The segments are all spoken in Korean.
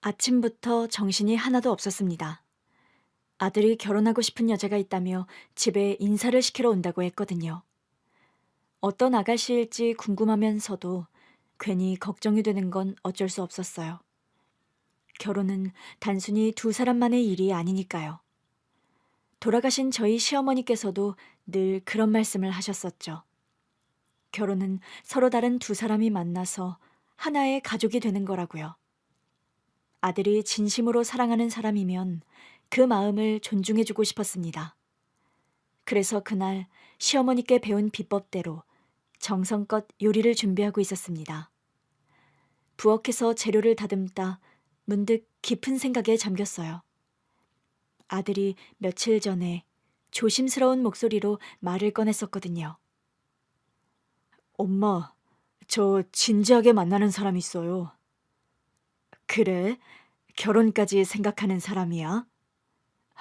아침부터 정신이 하나도 없었습니다. 아들이 결혼하고 싶은 여자가 있다며 집에 인사를 시키러 온다고 했거든요. 어떤 아가씨일지 궁금하면서도 괜히 걱정이 되는 건 어쩔 수 없었어요. 결혼은 단순히 두 사람만의 일이 아니니까요. 돌아가신 저희 시어머니께서도 늘 그런 말씀을 하셨었죠. 결혼은 서로 다른 두 사람이 만나서 하나의 가족이 되는 거라고요. 아들이 진심으로 사랑하는 사람이면 그 마음을 존중해주고 싶었습니다. 그래서 그날 시어머니께 배운 비법대로 정성껏 요리를 준비하고 있었습니다. 부엌에서 재료를 다듬다 문득 깊은 생각에 잠겼어요. 아들이 며칠 전에 조심스러운 목소리로 말을 꺼냈었거든요. 엄마, 저 진지하게 만나는 사람 있어요. 그래? 결혼까지 생각하는 사람이야?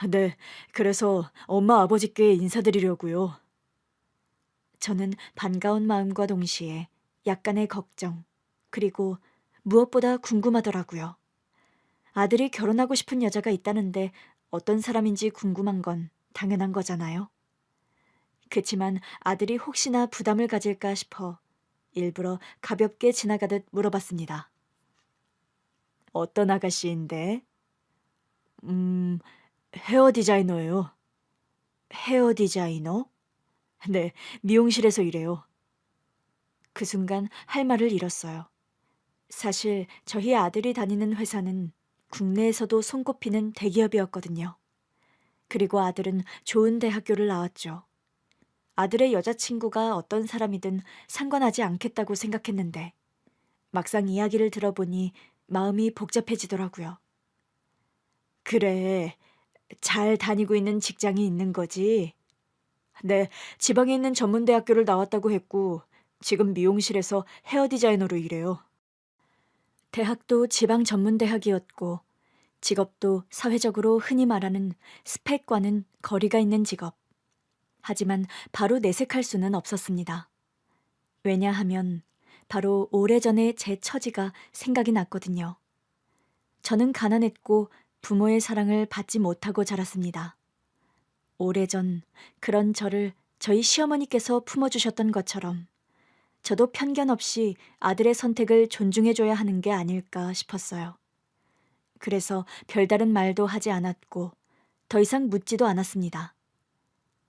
네, 그래서 엄마 아버지께 인사드리려고요. 저는 반가운 마음과 동시에 약간의 걱정, 그리고 무엇보다 궁금하더라고요. 아들이 결혼하고 싶은 여자가 있다는데 어떤 사람인지 궁금한 건 당연한 거잖아요. 그치만 아들이 혹시나 부담을 가질까 싶어 일부러 가볍게 지나가듯 물어봤습니다. 어떤 아가씨인데? 음, 헤어 디자이너예요. 헤어 디자이너? 네, 미용실에서 일해요. 그 순간 할 말을 잃었어요. 사실 저희 아들이 다니는 회사는 국내에서도 손꼽히는 대기업이었거든요. 그리고 아들은 좋은 대학교를 나왔죠. 아들의 여자친구가 어떤 사람이든 상관하지 않겠다고 생각했는데 막상 이야기를 들어보니 마음이 복잡해지더라고요. 그래, 잘 다니고 있는 직장이 있는 거지? 네, 지방에 있는 전문대학교를 나왔다고 했고 지금 미용실에서 헤어 디자이너로 일해요. 대학도 지방 전문대학이었고 직업도 사회적으로 흔히 말하는 스펙과는 거리가 있는 직업. 하지만 바로 내색할 수는 없었습니다. 왜냐하면 바로 오래전에 제 처지가 생각이 났거든요. 저는 가난했고 부모의 사랑을 받지 못하고 자랐습니다. 오래전 그런 저를 저희 시어머니께서 품어주셨던 것처럼 저도 편견 없이 아들의 선택을 존중해줘야 하는 게 아닐까 싶었어요. 그래서 별다른 말도 하지 않았고 더 이상 묻지도 않았습니다.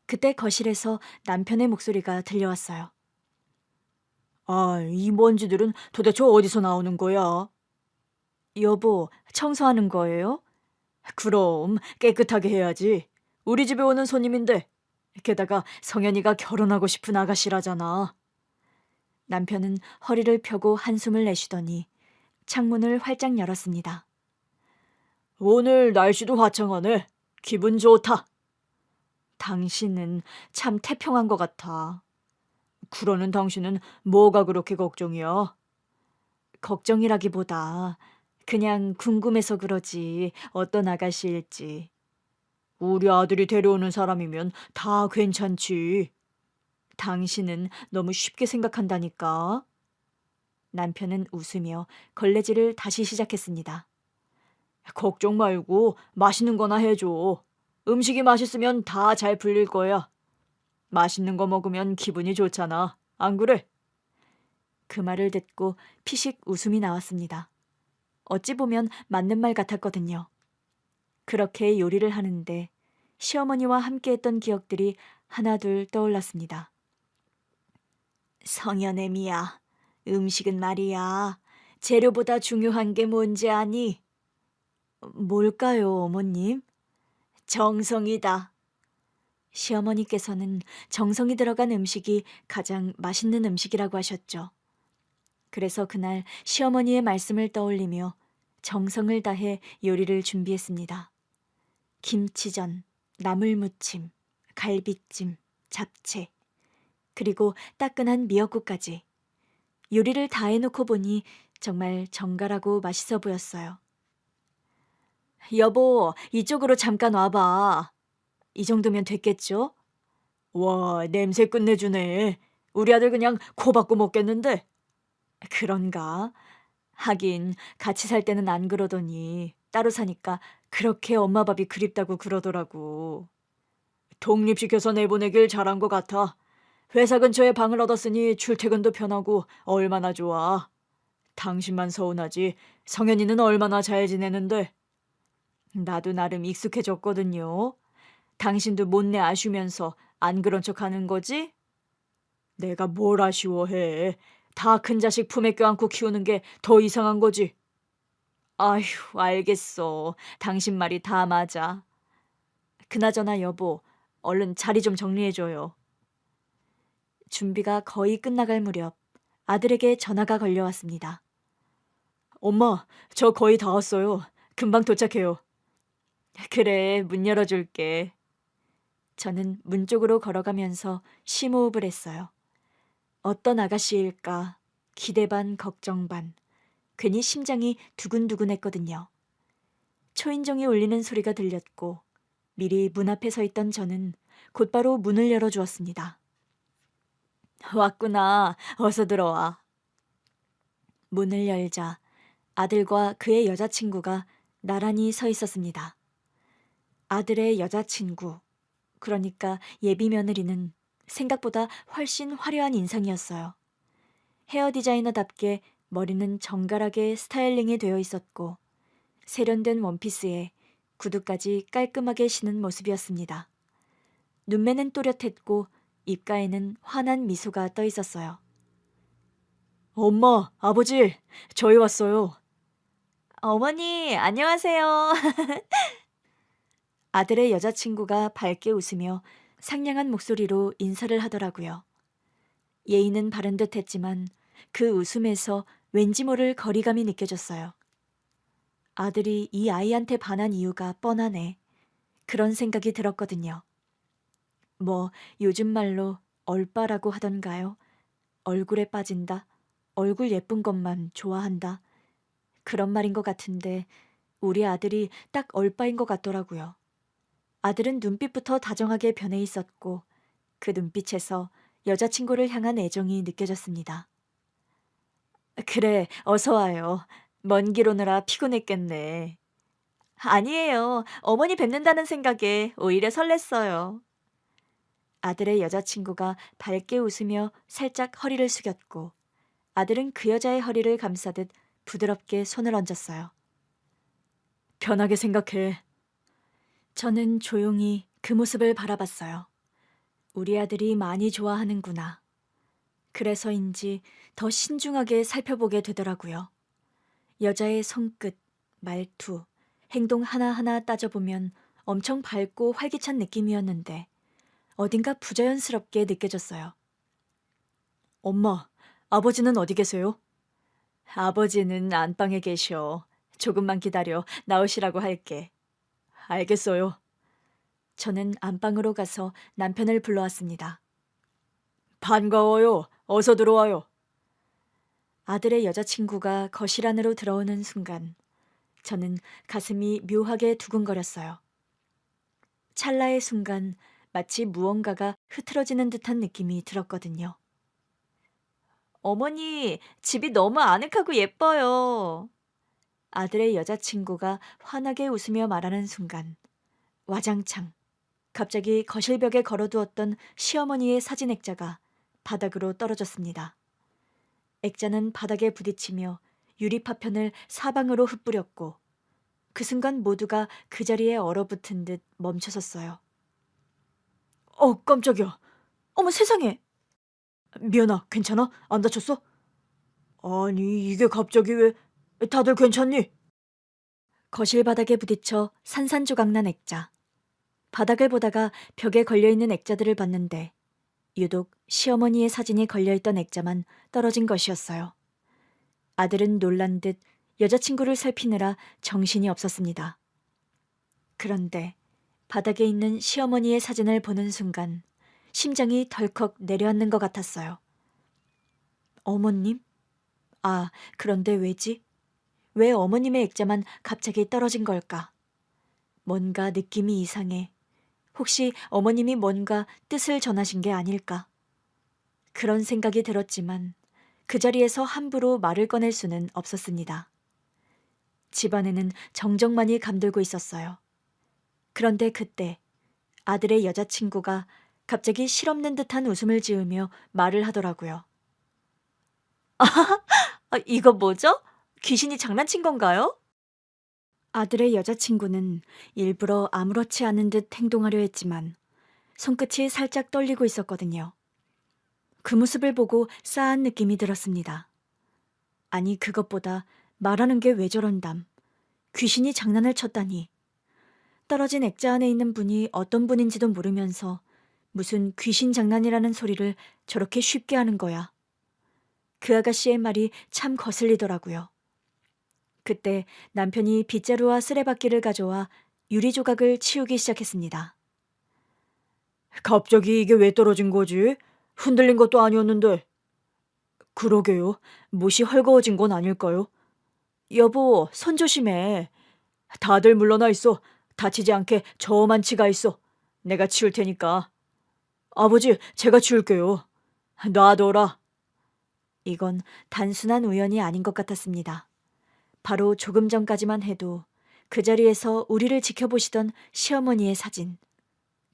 그때 거실에서 남편의 목소리가 들려왔어요. 아, 이 먼지들은 도대체 어디서 나오는 거야? 여보, 청소하는 거예요? 그럼 깨끗하게 해야지. 우리 집에 오는 손님인데. 게다가 성현이가 결혼하고 싶은 아가씨라잖아. 남편은 허리를 펴고 한숨을 내쉬더니 창문을 활짝 열었습니다. 오늘 날씨도 화창하네. 기분 좋다. 당신은 참 태평한 것 같아. 그러는 당신은 뭐가 그렇게 걱정이야? 걱정이라기보다 그냥 궁금해서 그러지 어떤 아가씨일지. 우리 아들이 데려오는 사람이면 다 괜찮지. 당신은 너무 쉽게 생각한다니까. 남편은 웃으며 걸레질을 다시 시작했습니다. 걱정 말고 맛있는 거나 해줘. 음식이 맛있으면 다 잘 풀릴 거야. 맛있는 거 먹으면 기분이 좋잖아. 안 그래? 그 말을 듣고 피식 웃음이 나왔습니다. 어찌 보면 맞는 말 같았거든요. 그렇게 요리를 하는데 시어머니와 함께했던 기억들이 하나둘 떠올랐습니다. 성현의 미야, 음식은 말이야. 재료보다 중요한 게 뭔지 아니? 뭘까요, 어머님? 정성이다. 시어머니께서는 정성이 들어간 음식이 가장 맛있는 음식이라고 하셨죠. 그래서 그날 시어머니의 말씀을 떠올리며 정성을 다해 요리를 준비했습니다. 김치전, 나물무침, 갈비찜, 잡채, 그리고 따끈한 미역국까지. 요리를 다 해놓고 보니 정말 정갈하고 맛있어 보였어요. 여보, 이쪽으로 잠깐 와봐. 이 정도면 됐겠죠? 와, 냄새 끝내주네. 우리 아들 그냥 코 박고 먹겠는데. 그런가? 하긴 같이 살 때는 안 그러더니 따로 사니까 그렇게 엄마 밥이 그립다고 그러더라고. 독립시켜서 내보내길 잘한 것 같아. 회사 근처에 방을 얻었으니 출퇴근도 편하고 얼마나 좋아. 당신만 서운하지. 성현이는 얼마나 잘 지내는데. 나도 나름 익숙해졌거든요. 당신도 못내 아쉬우면서 안 그런 척 하는 거지? 내가 뭘 아쉬워해. 다 큰 자식 품에 껴안고 키우는 게 더 이상한 거지. 아휴, 알겠어. 당신 말이 다 맞아. 그나저나 여보, 얼른 자리 좀 정리해줘요. 준비가 거의 끝나갈 무렵 아들에게 전화가 걸려왔습니다. 엄마, 저 거의 다 왔어요. 금방 도착해요. 그래, 문 열어줄게. 저는 문 쪽으로 걸어가면서 심호흡을 했어요. 어떤 아가씨일까? 기대 반 걱정 반. 괜히 심장이 두근두근했거든요. 초인종이 울리는 소리가 들렸고 미리 문 앞에 서 있던 저는 곧바로 문을 열어주었습니다. 왔구나. 어서 들어와. 문을 열자 아들과 그의 여자친구가 나란히 서 있었습니다. 아들의 여자친구, 그러니까 예비 며느리는 생각보다 훨씬 화려한 인상이었어요. 헤어 디자이너답게 머리는 정갈하게 스타일링이 되어 있었고 세련된 원피스에 구두까지 깔끔하게 신은 모습이었습니다. 눈매는 또렷했고 입가에는 환한 미소가 떠 있었어요. 엄마, 아버지, 저희 왔어요. 어머니, 안녕하세요. 아들의 여자친구가 밝게 웃으며 상냥한 목소리로 인사를 하더라고요. 예의는 바른 듯 했지만 그 웃음에서 왠지 모를 거리감이 느껴졌어요. 아들이 이 아이한테 반한 이유가 뻔하네. 그런 생각이 들었거든요. 뭐 요즘 말로 얼빠라고 하던가요? 얼굴에 빠진다. 얼굴 예쁜 것만 좋아한다. 그런 말인 것 같은데 우리 아들이 딱 얼빠인 것 같더라고요. 아들은 눈빛부터 다정하게 변해 있었고 그 눈빛에서 여자친구를 향한 애정이 느껴졌습니다. 그래, 어서 와요. 먼 길 오느라 피곤했겠네. 아니에요. 어머니 뵙는다는 생각에 오히려 설렜어요. 아들의 여자친구가 밝게 웃으며 살짝 허리를 숙였고 아들은 그 여자의 허리를 감싸듯 부드럽게 손을 얹었어요. 편하게 생각해. 저는 조용히 그 모습을 바라봤어요. 우리 아들이 많이 좋아하는구나. 그래서인지 더 신중하게 살펴보게 되더라고요. 여자의 손끝, 말투, 행동 하나하나 따져보면 엄청 밝고 활기찬 느낌이었는데 어딘가 부자연스럽게 느껴졌어요. 엄마, 아버지는 어디 계세요? 아버지는 안방에 계셔. 조금만 기다려. 나오시라고 할게. 알겠어요. 저는 안방으로 가서 남편을 불러왔습니다. 반가워요. 어서 들어와요. 아들의 여자친구가 거실 안으로 들어오는 순간 저는 가슴이 묘하게 두근거렸어요. 찰나의 순간 마치 무언가가 흐트러지는 듯한 느낌이 들었거든요. 어머니, 집이 너무 아늑하고 예뻐요. 아들의 여자친구가 환하게 웃으며 말하는 순간 와장창 갑자기 거실벽에 걸어두었던 시어머니의 사진 액자가 바닥으로 떨어졌습니다. 액자는 바닥에 부딪히며 유리 파편을 사방으로 흩뿌렸고 그 순간 모두가 그 자리에 얼어붙은 듯 멈춰섰어요. 깜짝이야. 어머 세상에. 미연아, 괜찮아? 안 다쳤어? 아니, 이게 갑자기 왜... 다들 괜찮니? 거실 바닥에 부딪혀 산산조각난 액자. 바닥을 보다가 벽에 걸려있는 액자들을 봤는데 유독 시어머니의 사진이 걸려있던 액자만 떨어진 것이었어요. 아들은 놀란 듯 여자친구를 살피느라 정신이 없었습니다. 그런데 바닥에 있는 시어머니의 사진을 보는 순간 심장이 덜컥 내려앉는 것 같았어요. 어머님? 아, 그런데 왜지? 왜 어머님의 액자만 갑자기 떨어진 걸까? 뭔가 느낌이 이상해. 혹시 어머님이 뭔가 뜻을 전하신 게 아닐까? 그런 생각이 들었지만 그 자리에서 함부로 말을 꺼낼 수는 없었습니다. 집안에는 정적만이 감돌고 있었어요. 그런데 그때 아들의 여자친구가 갑자기 실없는 듯한 웃음을 지으며 말을 하더라고요. 이거 뭐죠? 귀신이 장난친 건가요? 아들의 여자친구는 일부러 아무렇지 않은 듯 행동하려 했지만 손끝이 살짝 떨리고 있었거든요. 그 모습을 보고 싸한 느낌이 들었습니다. 아니, 그것보다 말하는 게 왜 저런담. 귀신이 장난을 쳤다니. 떨어진 액자 안에 있는 분이 어떤 분인지도 모르면서 무슨 귀신 장난이라는 소리를 저렇게 쉽게 하는 거야. 그 아가씨의 말이 참 거슬리더라고요. 그때 남편이 빗자루와 쓰레받기를 가져와 유리 조각을 치우기 시작했습니다. 갑자기 이게 왜 떨어진 거지? 흔들린 것도 아니었는데. 그러게요. 못이 헐거워진 건 아닐까요? 여보, 손 조심해. 다들 물러나 있어. 다치지 않게 저만 치가 있어. 내가 치울 테니까. 아버지, 제가 치울게요. 놔둬라. 이건 단순한 우연이 아닌 것 같았습니다. 바로 조금 전까지만 해도 그 자리에서 우리를 지켜보시던 시어머니의 사진.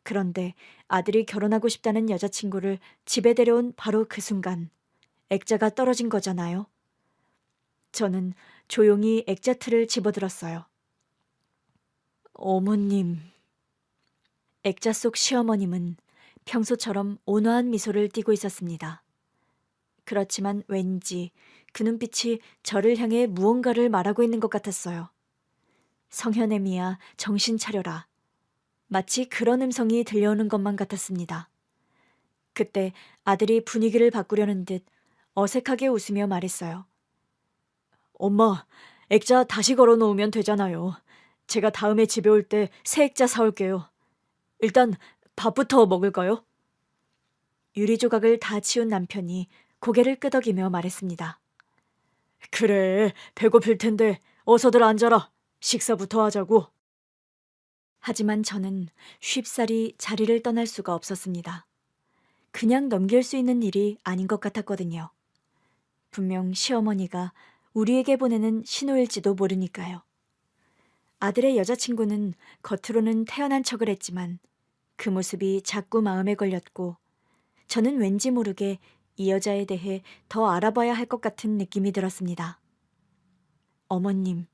그런데 아들이 결혼하고 싶다는 여자친구를 집에 데려온 바로 그 순간 액자가 떨어진 거잖아요. 저는 조용히 액자틀을 집어들었어요. 어머님. 액자 속 시어머님은 평소처럼 온화한 미소를 띠고 있었습니다. 그렇지만 왠지 그 눈빛이 저를 향해 무언가를 말하고 있는 것 같았어요. 성현애미야, 정신 차려라. 마치 그런 음성이 들려오는 것만 같았습니다. 그때 아들이 분위기를 바꾸려는 듯 어색하게 웃으며 말했어요. 엄마, 액자 다시 걸어 놓으면 되잖아요. 제가 다음에 집에 올 때 새 액자 사올게요. 일단 밥부터 먹을까요? 유리 조각을 다 치운 남편이 고개를 끄덕이며 말했습니다. 그래, 배고플 텐데 어서들 앉아라. 식사부터 하자고. 하지만 저는 쉽사리 자리를 떠날 수가 없었습니다. 그냥 넘길 수 있는 일이 아닌 것 같았거든요. 분명 시어머니가 우리에게 보내는 신호일지도 모르니까요. 아들의 여자친구는 겉으로는 태연한 척을 했지만 그 모습이 자꾸 마음에 걸렸고 저는 왠지 모르게 이 여자에 대해 더 알아봐야 할 것 같은 느낌이 들었습니다. 어머님,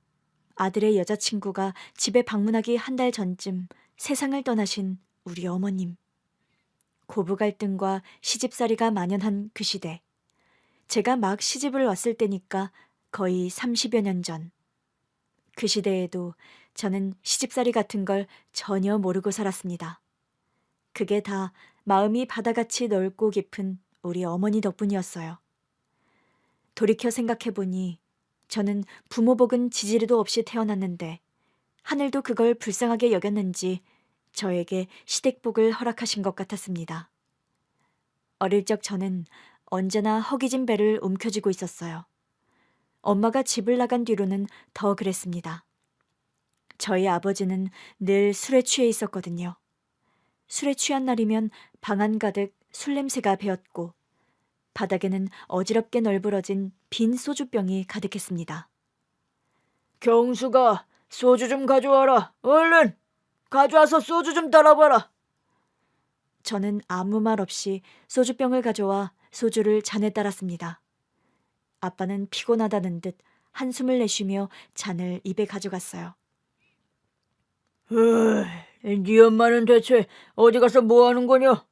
아들의 여자친구가 집에 방문하기 한 달 전쯤 세상을 떠나신 우리 어머님. 고부 갈등과 시집살이가 만연한 그 시대. 제가 막 시집을 왔을 때니까 거의 30여 년 전. 그 시대에도 저는 시집살이 같은 걸 전혀 모르고 살았습니다. 그게 다 마음이 바다같이 넓고 깊은 우리 어머니 덕분이었어요. 돌이켜 생각해보니 저는 부모 복은 지지리도 없이 태어났는데 하늘도 그걸 불쌍하게 여겼는지 저에게 시댁복을 허락하신 것 같았습니다. 어릴 적 저는 언제나 허기진 배를 움켜쥐고 있었어요. 엄마가 집을 나간 뒤로는 더 그랬습니다. 저희 아버지는 늘 술에 취해 있었거든요. 술에 취한 날이면 방 안 가득 술 냄새가 배었고 바닥에는 어지럽게 널브러진 빈 소주병이 가득했습니다. 경수가 소주 좀 가져와라. 얼른! 가져와서 소주 좀 따라봐라. 저는 아무 말 없이 소주병을 가져와 소주를 잔에 따랐습니다. 아빠는 피곤하다는 듯 한숨을 내쉬며 잔을 입에 가져갔어요. 네 엄마는 대체 어디 가서 뭐 하는 거냐?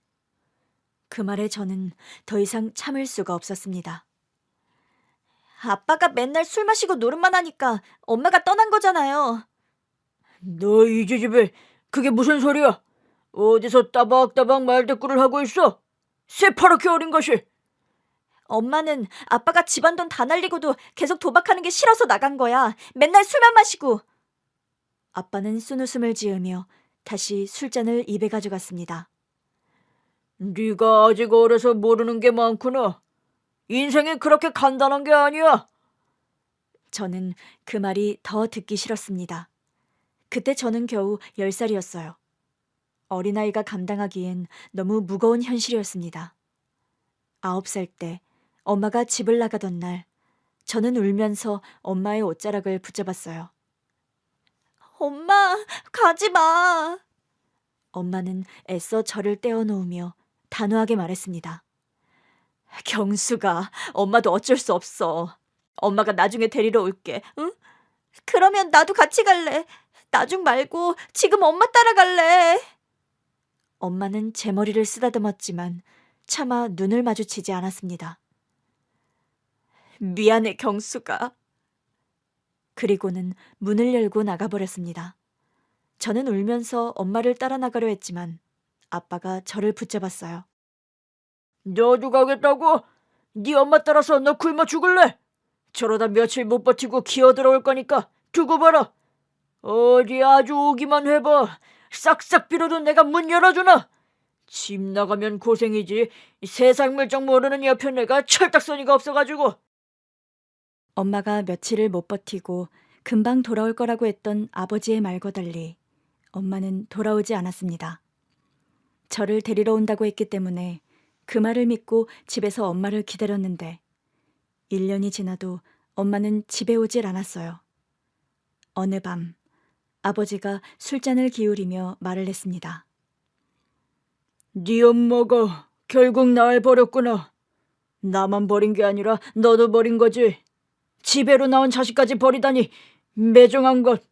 그 말에 저는 더 이상 참을 수가 없었습니다. 아빠가 맨날 술 마시고 노름만 하니까 엄마가 떠난 거잖아요. 너 이 집에 그게 무슨 소리야? 어디서 따박따박 말대꾸를 하고 있어? 새파랗게 어린 것이. 엄마는 아빠가 집안돈 다 날리고도 계속 도박하는 게 싫어서 나간 거야. 맨날 술만 마시고. 아빠는 쓴웃음을 지으며 다시 술잔을 입에 가져갔습니다. 네가 아직 어려서 모르는 게 많구나. 인생이 그렇게 간단한 게 아니야. 저는 그 말이 더 듣기 싫었습니다. 그때 저는 겨우 10살이었어요. 어린아이가 감당하기엔 너무 무거운 현실이었습니다. 9살 때 엄마가 집을 나가던 날, 저는 울면서 엄마의 옷자락을 붙잡았어요. 엄마, 가지 마. 엄마는 애써 저를 떼어놓으며 단호하게 말했습니다. 경수가, 엄마도 어쩔 수 없어. 엄마가 나중에 데리러 올게, 응? 그러면 나도 같이 갈래. 나중 말고 지금 엄마 따라갈래. 엄마는 제 머리를 쓰다듬었지만 차마 눈을 마주치지 않았습니다. 미안해, 경수가. 그리고는 문을 열고 나가버렸습니다. 저는 울면서 엄마를 따라 나가려 했지만 아빠가 저를 붙잡았어요. 너도 가겠다고? 네 엄마 따라서 너 굶어 죽을래? 저러다 며칠 못 버티고 기어들어올 거니까 두고 봐라. 어디 아주 오기만 해봐. 싹싹 빌어도 내가 문 열어주나? 집 나가면 고생이지. 세상 물정 모르는 옆에 내가 철딱서니가 없어가지고. 엄마가 며칠을 못 버티고 금방 돌아올 거라고 했던 아버지의 말과 달리 엄마는 돌아오지 않았습니다. 저를 데리러 온다고 했기 때문에 그 말을 믿고 집에서 엄마를 기다렸는데 1년이 지나도 엄마는 집에 오질 않았어요. 어느 밤 아버지가 술잔을 기울이며 말을 했습니다. 네 엄마가 결국 날 버렸구나. 나만 버린 게 아니라 너도 버린 거지. 집에로 나온 자식까지 버리다니 매정한 것.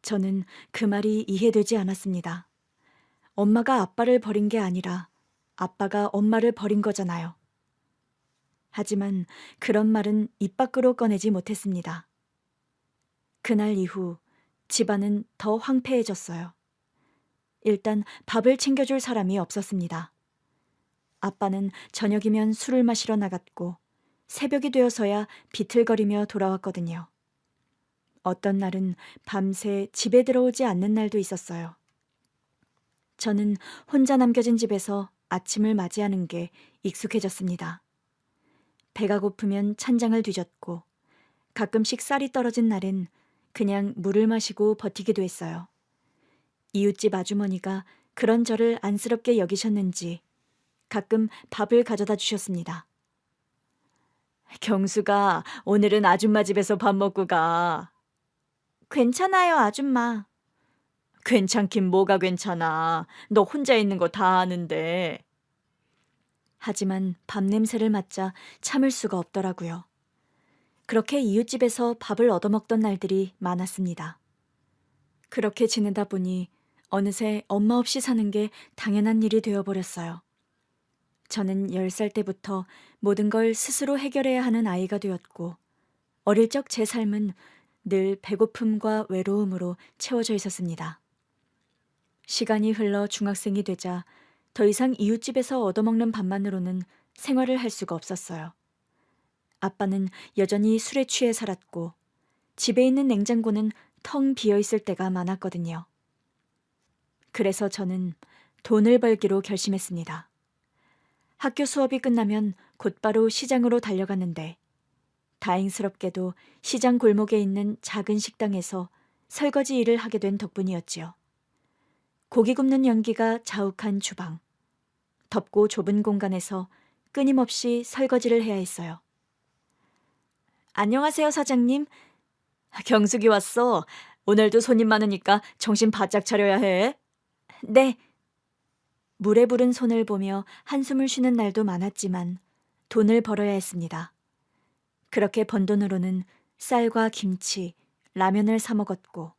저는 그 말이 이해되지 않았습니다. 엄마가 아빠를 버린 게 아니라 아빠가 엄마를 버린 거잖아요. 하지만 그런 말은 입 밖으로 꺼내지 못했습니다. 그날 이후 집안은 더 황폐해졌어요. 일단 밥을 챙겨줄 사람이 없었습니다. 아빠는 저녁이면 술을 마시러 나갔고 새벽이 되어서야 비틀거리며 돌아왔거든요. 어떤 날은 밤새 집에 들어오지 않는 날도 있었어요. 저는 혼자 남겨진 집에서 아침을 맞이하는 게 익숙해졌습니다. 배가 고프면 찬장을 뒤졌고 가끔씩 쌀이 떨어진 날엔 그냥 물을 마시고 버티기도 했어요. 이웃집 아주머니가 그런 저를 안쓰럽게 여기셨는지 가끔 밥을 가져다 주셨습니다. 경수가 오늘은 아줌마 집에서 밥 먹고 가. 괜찮아요, 아줌마. 괜찮긴 뭐가 괜찮아. 너 혼자 있는 거 다 아는데. 하지만 밥 냄새를 맡자 참을 수가 없더라고요. 그렇게 이웃집에서 밥을 얻어먹던 날들이 많았습니다. 그렇게 지내다 보니 어느새 엄마 없이 사는 게 당연한 일이 되어버렸어요. 저는 10살 때부터 모든 걸 스스로 해결해야 하는 아이가 되었고 어릴 적 제 삶은 늘 배고픔과 외로움으로 채워져 있었습니다. 시간이 흘러 중학생이 되자 더 이상 이웃집에서 얻어먹는 밥만으로는 생활을 할 수가 없었어요. 아빠는 여전히 술에 취해 살았고 집에 있는 냉장고는 텅 비어 있을 때가 많았거든요. 그래서 저는 돈을 벌기로 결심했습니다. 학교 수업이 끝나면 곧바로 시장으로 달려갔는데 다행스럽게도 시장 골목에 있는 작은 식당에서 설거지 일을 하게 된 덕분이었지요. 고기 굽는 연기가 자욱한 주방. 덥고 좁은 공간에서 끊임없이 설거지를 해야 했어요. 안녕하세요, 사장님. 경숙이 왔어. 오늘도 손님 많으니까 정신 바짝 차려야 해. 네. 물에 부른 손을 보며 한숨을 쉬는 날도 많았지만 돈을 벌어야 했습니다. 그렇게 번 돈으로는 쌀과 김치, 라면을 사 먹었고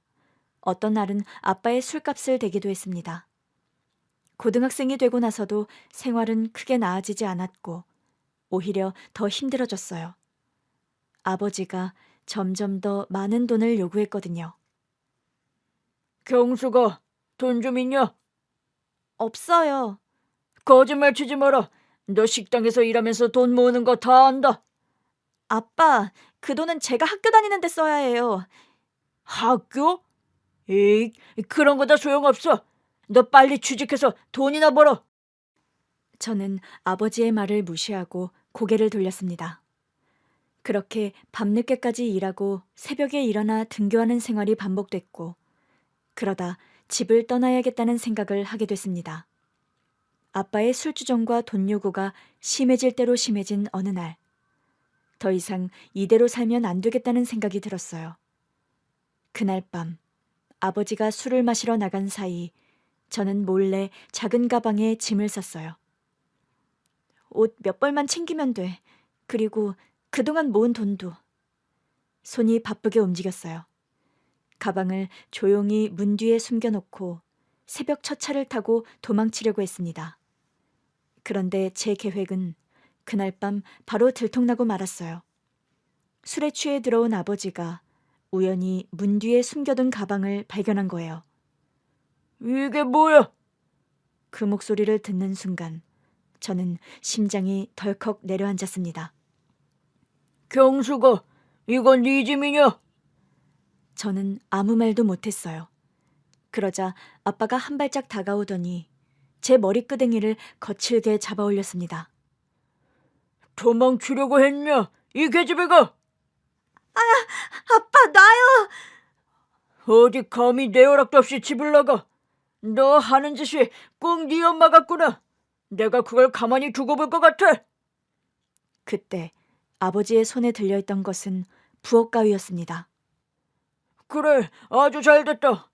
어떤 날은 아빠의 술값을 대기도 했습니다. 고등학생이 되고 나서도 생활은 크게 나아지지 않았고 오히려 더 힘들어졌어요. 아버지가 점점 더 많은 돈을 요구했거든요. 경수가 돈 좀 있냐? 없어요. 거짓말 치지 마라. 너 식당에서 일하면서 돈 모으는 거 다 안다. 아빠, 그 돈은 제가 학교 다니는데 써야 해요. 학교? 에이, 그런 거 다 소용없어. 너 빨리 취직해서 돈이나 벌어. 저는 아버지의 말을 무시하고 고개를 돌렸습니다. 그렇게 밤늦게까지 일하고 새벽에 일어나 등교하는 생활이 반복됐고 그러다 집을 떠나야겠다는 생각을 하게 됐습니다. 아빠의 술주정과 돈 요구가 심해질 대로 심해진 어느 날, 더 이상 이대로 살면 안 되겠다는 생각이 들었어요. 그날 밤 아버지가 술을 마시러 나간 사이 저는 몰래 작은 가방에 짐을 쌌어요. 옷 몇 벌만 챙기면 돼. 그리고 그동안 모은 돈도. 손이 바쁘게 움직였어요. 가방을 조용히 문 뒤에 숨겨놓고 새벽 첫 차를 타고 도망치려고 했습니다. 그런데 제 계획은 그날 밤 바로 들통나고 말았어요. 술에 취해 들어온 아버지가 우연히 문 뒤에 숨겨둔 가방을 발견한 거예요. 이게 뭐야? 그 목소리를 듣는 순간 저는 심장이 덜컥 내려앉았습니다. 경수가, 이건 네 짐이냐? 저는 아무 말도 못했어요. 그러자 아빠가 한 발짝 다가오더니 제 머리끄댕이를 거칠게 잡아 올렸습니다. 도망치려고 했냐? 이 계집애가! 아빠, 나요! 어디 감히 내 허락도 없이 집을 나가? 너 하는 짓이 꼭 네 엄마 같구나. 내가 그걸 가만히 두고 볼 것 같아. 그때 아버지의 손에 들려있던 것은 부엌 가위였습니다. 그래, 아주 잘됐다.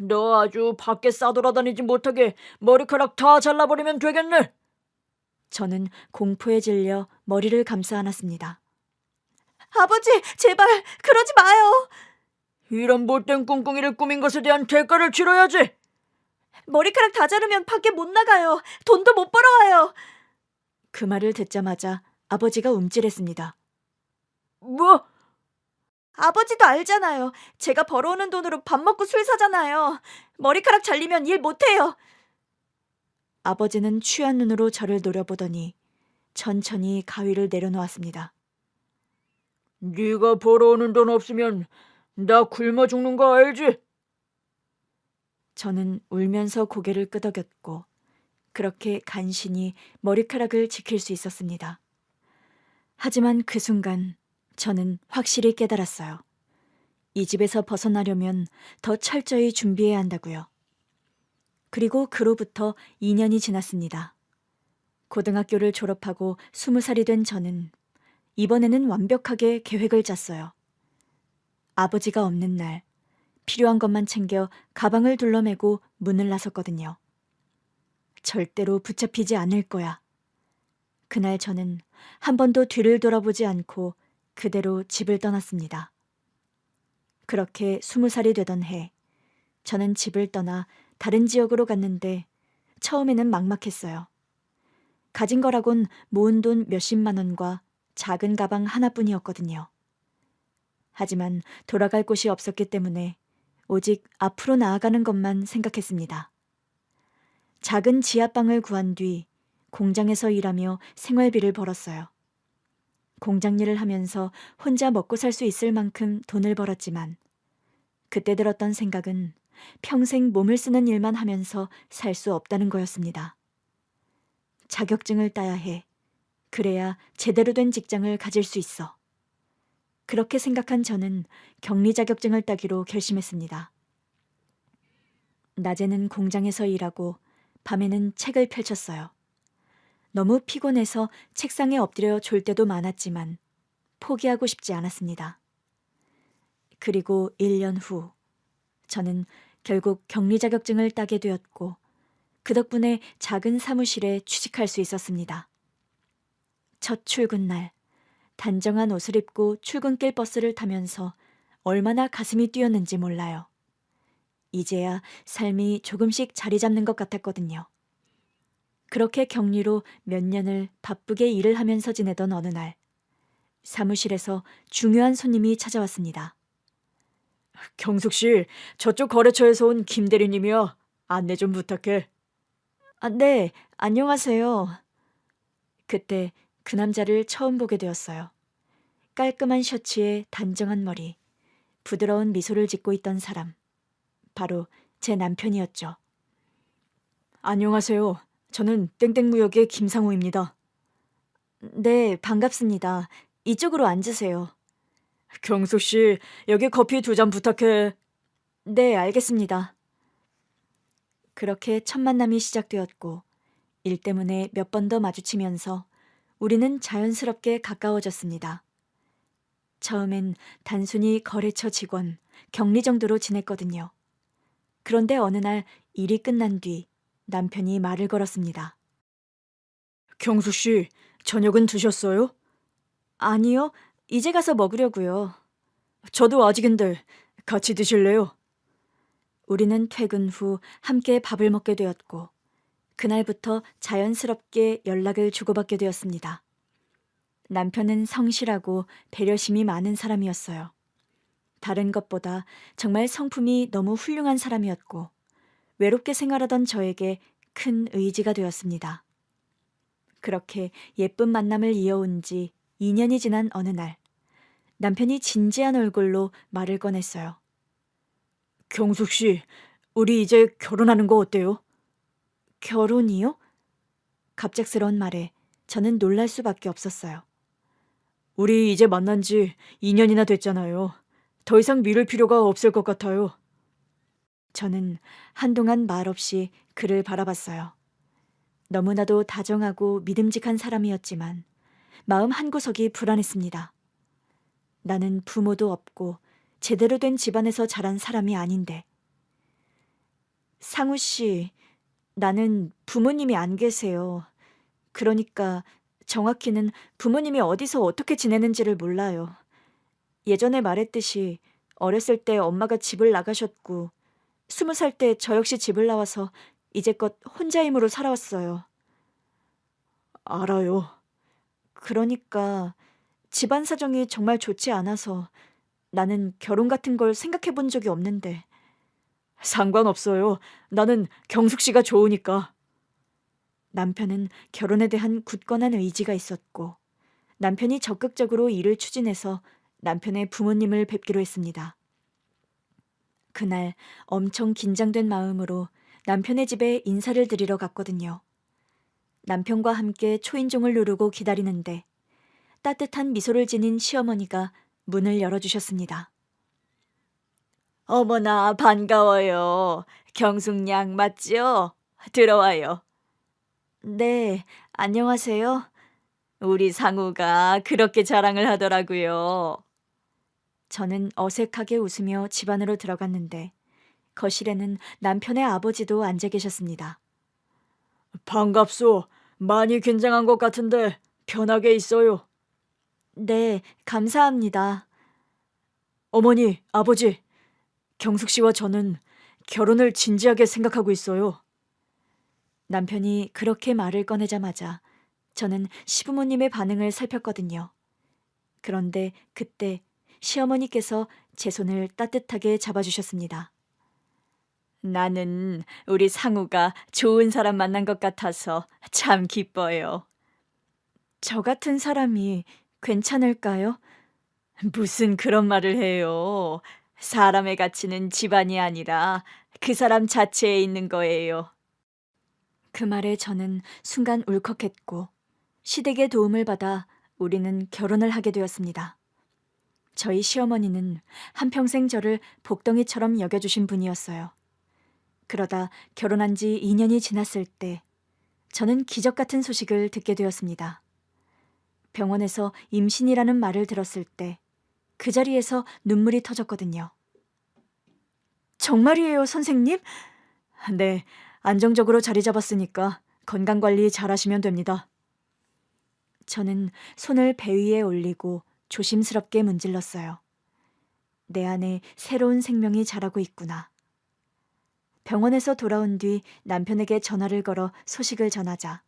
너 아주 밖에 싸돌아다니지 못하게 머리카락 다 잘라버리면 되겠네. 저는 공포에 질려 머리를 감싸 안았습니다. 아버지, 제발 그러지 마요. 이런 못된 꿍꿍이를 꾸민 것에 대한 대가를 치러야지. 머리카락 다 자르면 밖에 못 나가요. 돈도 못 벌어와요. 그 말을 듣자마자 아버지가 움찔했습니다. 뭐? 아버지도 알잖아요. 제가 벌어오는 돈으로 밥 먹고 술 사잖아요. 머리카락 잘리면 일 못해요. 아버지는 취한 눈으로 저를 노려보더니 천천히 가위를 내려놓았습니다. 네가 벌어오는 돈 없으면 나 굶어 죽는 거 알지? 저는 울면서 고개를 끄덕였고 그렇게 간신히 머리카락을 지킬 수 있었습니다. 하지만 그 순간 저는 확실히 깨달았어요. 이 집에서 벗어나려면 더 철저히 준비해야 한다고요. 그리고 그로부터 2년이 지났습니다. 고등학교를 졸업하고 20살이 된 저는 이번에는 완벽하게 계획을 짰어요. 아버지가 없는 날 필요한 것만 챙겨 가방을 둘러매고 문을 나섰거든요. 절대로 붙잡히지 않을 거야. 그날 저는 한 번도 뒤를 돌아보지 않고 그대로 집을 떠났습니다. 그렇게 20살이 되던 해, 저는 집을 떠나 다른 지역으로 갔는데 처음에는 막막했어요. 가진 거라곤 모은 돈 몇십만 원과 작은 가방 하나뿐이었거든요. 하지만 돌아갈 곳이 없었기 때문에 오직 앞으로 나아가는 것만 생각했습니다. 작은 지하방을 구한 뒤 공장에서 일하며 생활비를 벌었어요. 공장 일을 하면서 혼자 먹고 살 수 있을 만큼 돈을 벌었지만 그때 들었던 생각은 평생 몸을 쓰는 일만 하면서 살 수 없다는 거였습니다. 자격증을 따야 해. 그래야 제대로 된 직장을 가질 수 있어. 그렇게 생각한 저는 격리 자격증을 따기로 결심했습니다. 낮에는 공장에서 일하고 밤에는 책을 펼쳤어요. 너무 피곤해서 책상에 엎드려 졸 때도 많았지만 포기하고 싶지 않았습니다. 그리고 1년 후 저는 결국 격리 자격증을 따게 되었고 그 덕분에 작은 사무실에 취직할 수 있었습니다. 첫 출근 날 단정한 옷을 입고 출근길 버스를 타면서 얼마나 가슴이 뛰었는지 몰라요. 이제야 삶이 조금씩 자리 잡는 것 같았거든요. 그렇게 격리로 몇 년을 바쁘게 일을 하면서 지내던 어느 날 사무실에서 중요한 손님이 찾아왔습니다. 경숙 씨, 저쪽 거래처에서 온 김 대리님이야. 안내 좀 부탁해. 네, 안녕하세요. 그때 그 남자를 처음 보게 되었어요. 깔끔한 셔츠에 단정한 머리, 부드러운 미소를 짓고 있던 사람. 바로 제 남편이었죠. 안녕하세요. 저는 땡땡무역의 김상우입니다. 네, 반갑습니다. 이쪽으로 앉으세요. 경숙 씨, 여기 커피 2잔 부탁해. 네, 알겠습니다. 그렇게 첫 만남이 시작되었고 일 때문에 몇 번 더 마주치면서 우리는 자연스럽게 가까워졌습니다. 처음엔 단순히 거래처 직원, 격리 정도로 지냈거든요. 그런데 어느 날 일이 끝난 뒤 남편이 말을 걸었습니다. 경수 씨, 저녁은 드셨어요? 아니요, 이제 가서 먹으려고요. 저도 아직인데 같이 드실래요? 우리는 퇴근 후 함께 밥을 먹게 되었고, 그날부터 자연스럽게 연락을 주고받게 되었습니다. 남편은 성실하고 배려심이 많은 사람이었어요. 다른 것보다 정말 성품이 너무 훌륭한 사람이었고, 외롭게 생활하던 저에게 큰 의지가 되었습니다. 그렇게 예쁜 만남을 이어온 지 2년이 지난 어느 날, 남편이 진지한 얼굴로 말을 꺼냈어요. 경숙 씨, 우리 이제 결혼하는 거 어때요? 결혼이요? 갑작스러운 말에 저는 놀랄 수밖에 없었어요. 우리 이제 만난 지 2년이나 됐잖아요. 더 이상 미룰 필요가 없을 것 같아요. 저는 한동안 말없이 그를 바라봤어요. 너무나도 다정하고 믿음직한 사람이었지만 마음 한구석이 불안했습니다. 나는 부모도 없고 제대로 된 집안에서 자란 사람이 아닌데. 상우 씨, 나는 부모님이 안 계세요. 그러니까 정확히는 부모님이 어디서 어떻게 지내는지를 몰라요. 예전에 말했듯이 어렸을 때 엄마가 집을 나가셨고 20살 때 저 역시 집을 나와서 이제껏 혼자 힘으로 살아왔어요. 알아요. 그러니까 집안 사정이 정말 좋지 않아서 나는 결혼 같은 걸 생각해 본 적이 없는데. 상관없어요. 나는 경숙 씨가 좋으니까. 남편은 결혼에 대한 굳건한 의지가 있었고, 남편이 적극적으로 일을 추진해서 남편의 부모님을 뵙기로 했습니다. 그날 엄청 긴장된 마음으로 남편의 집에 인사를 드리러 갔거든요. 남편과 함께 초인종을 누르고 기다리는데 따뜻한 미소를 지닌 시어머니가 문을 열어주셨습니다. 어머나, 반가워요. 경숙양 맞죠? 들어와요. 네, 안녕하세요. 우리 상우가 그렇게 자랑을 하더라고요. 저는 어색하게 웃으며 집 안으로 들어갔는데 거실에는 남편의 아버지도 앉아 계셨습니다. 반갑소. 많이 긴장한 것 같은데 편하게 있어요. 네, 감사합니다. 어머니, 아버지, 경숙 씨와 저는 결혼을 진지하게 생각하고 있어요. 남편이 그렇게 말을 꺼내자마자 저는 시부모님의 반응을 살폈거든요. 그런데 그때 시어머니께서 제 손을 따뜻하게 잡아주셨습니다. 나는 우리 상우가 좋은 사람 만난 것 같아서 참 기뻐요. 저 같은 사람이 괜찮을까요? 무슨 그런 말을 해요. 사람의 가치는 집안이 아니라 그 사람 자체에 있는 거예요. 그 말에 저는 순간 울컥했고 시댁의 도움을 받아 우리는 결혼을 하게 되었습니다. 저희 시어머니는 한평생 저를 복덩이처럼 여겨주신 분이었어요. 그러다 결혼한 지 2년이 지났을 때 저는 기적 같은 소식을 듣게 되었습니다. 병원에서 임신이라는 말을 들었을 때 그 자리에서 눈물이 터졌거든요. 정말이에요, 선생님? 네, 안정적으로 자리 잡았으니까 건강관리 잘하시면 됩니다. 저는 손을 배 위에 올리고 조심스럽게 문질렀어요. 내 안에 새로운 생명이 자라고 있구나. 병원에서 돌아온 뒤 남편에게 전화를 걸어 소식을 전하자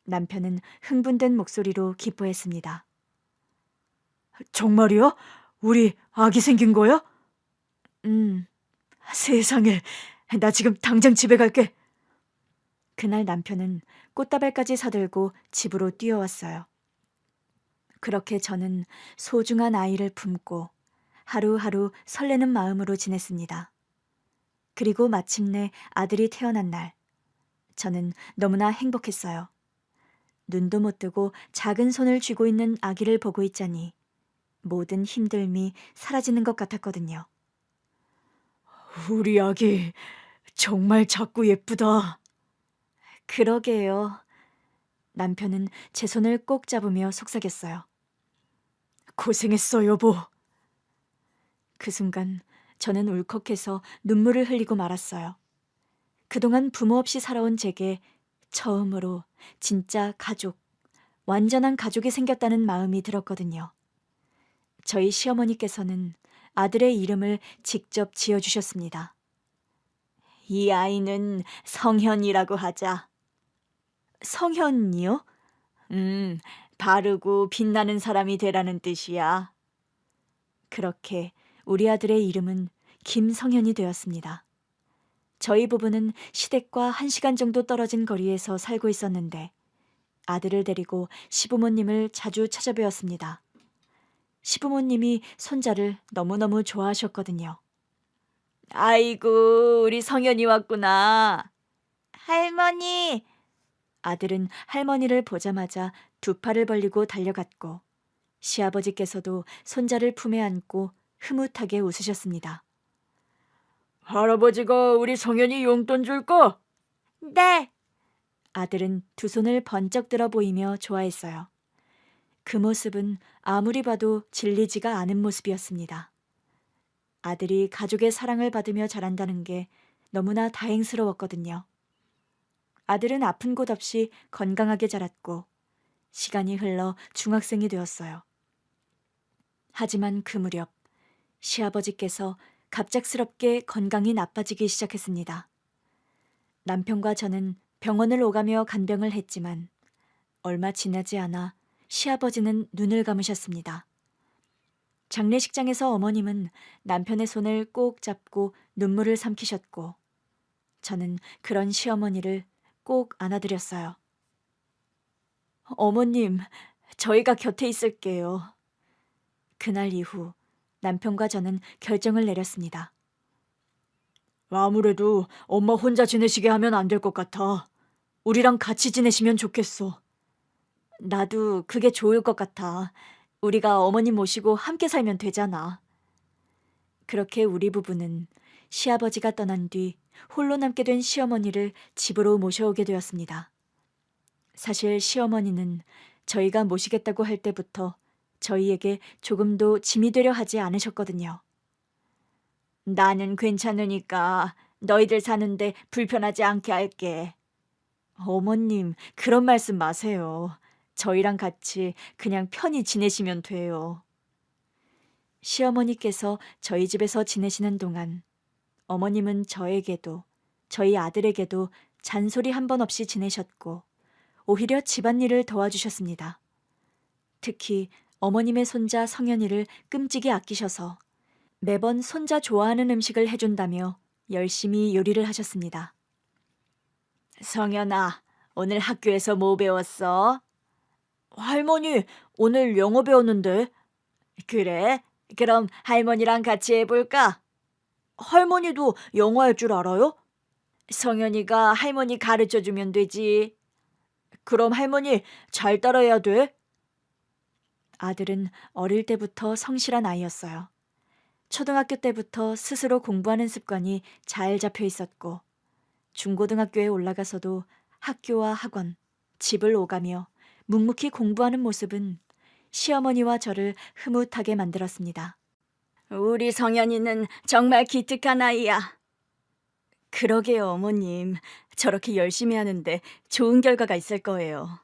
남편은 흥분된 목소리로 기뻐했습니다. 정말이야? 우리 아기 생긴 거야? 세상에, 나 지금 당장 집에 갈게. 그날 남편은 꽃다발까지 사들고 집으로 뛰어왔어요. 그렇게 저는 소중한 아이를 품고 하루하루 설레는 마음으로 지냈습니다. 그리고 마침내 아들이 태어난 날, 저는 너무나 행복했어요. 눈도 못 뜨고 작은 손을 쥐고 있는 아기를 보고 있자니 모든 힘듦이 사라지는 것 같았거든요. 우리 아기 정말 작고 예쁘다. 그러게요. 남편은 제 손을 꼭 잡으며 속삭였어요. 고생했어, 여보. 그 순간 저는 울컥해서 눈물을 흘리고 말았어요. 그동안 부모 없이 살아온 제게 처음으로 진짜 가족, 완전한 가족이 생겼다는 마음이 들었거든요. 저희 시어머니께서는 아들의 이름을 직접 지어주셨습니다. 이 아이는 성현이라고 하자. 성현이요? 바르고 빛나는 사람이 되라는 뜻이야. 그렇게 우리 아들의 이름은 김성현이 되었습니다. 저희 부부는 시댁과 1시간 정도 떨어진 거리에서 살고 있었는데 아들을 데리고 시부모님을 자주 찾아뵈었습니다. 시부모님이 손자를 너무너무 좋아하셨거든요. 아이고, 우리 성현이 왔구나. 할머니! 아들은 할머니를 보자마자 두 팔을 벌리고 달려갔고 시아버지께서도 손자를 품에 안고 흐뭇하게 웃으셨습니다. 할아버지가 우리 성현이 용돈 줄까? 네. 아들은 두 손을 번쩍 들어 보이며 좋아했어요. 그 모습은 아무리 봐도 질리지가 않은 모습이었습니다. 아들이 가족의 사랑을 받으며 자란다는 게 너무나 다행스러웠거든요. 아들은 아픈 곳 없이 건강하게 자랐고 시간이 흘러 중학생이 되었어요. 하지만 그 무렵 시아버지께서 갑작스럽게 건강이 나빠지기 시작했습니다. 남편과 저는 병원을 오가며 간병을 했지만 얼마 지나지 않아 시아버지는 눈을 감으셨습니다. 장례식장에서 어머님은 남편의 손을 꼭 잡고 눈물을 삼키셨고 저는 그런 시어머니를 꼭 안아드렸어요. 어머님, 저희가 곁에 있을게요. 그날 이후 남편과 저는 결정을 내렸습니다. 아무래도 엄마 혼자 지내시게 하면 안 될 것 같아. 우리랑 같이 지내시면 좋겠어. 나도 그게 좋을 것 같아. 우리가 어머님 모시고 함께 살면 되잖아. 그렇게 우리 부부는 시아버지가 떠난 뒤 홀로 남게 된 시어머니를 집으로 모셔오게 되었습니다. 사실 시어머니는 저희가 모시겠다고 할 때부터 저희에게 조금도 짐이 되려 하지 않으셨거든요. 나는 괜찮으니까 너희들 사는데 불편하지 않게 할게. 어머님, 그런 말씀 마세요. 저희랑 같이 그냥 편히 지내시면 돼요. 시어머니께서 저희 집에서 지내시는 동안 어머님은 저에게도 저희 아들에게도 잔소리 한 번 없이 지내셨고 오히려 집안일을 도와주셨습니다. 특히 어머님의 손자 성현이를 끔찍이 아끼셔서 매번 손자 좋아하는 음식을 해준다며 열심히 요리를 하셨습니다. 성현아, 오늘 학교에서 뭐 배웠어? 할머니, 오늘 영어 배웠는데. 그래? 그럼 할머니랑 같이 해볼까? 할머니도 영어 할 줄 알아요? 성현이가 할머니 가르쳐주면 되지. 그럼 할머니 잘 따라해야 돼. 아들은 어릴 때부터 성실한 아이였어요. 초등학교 때부터 스스로 공부하는 습관이 잘 잡혀 있었고 중고등학교에 올라가서도 학교와 학원, 집을 오가며 묵묵히 공부하는 모습은 시어머니와 저를 흐뭇하게 만들었습니다. 우리 성현이는 정말 기특한 아이야. 그러게요, 어머님. 저렇게 열심히 하는데 좋은 결과가 있을 거예요.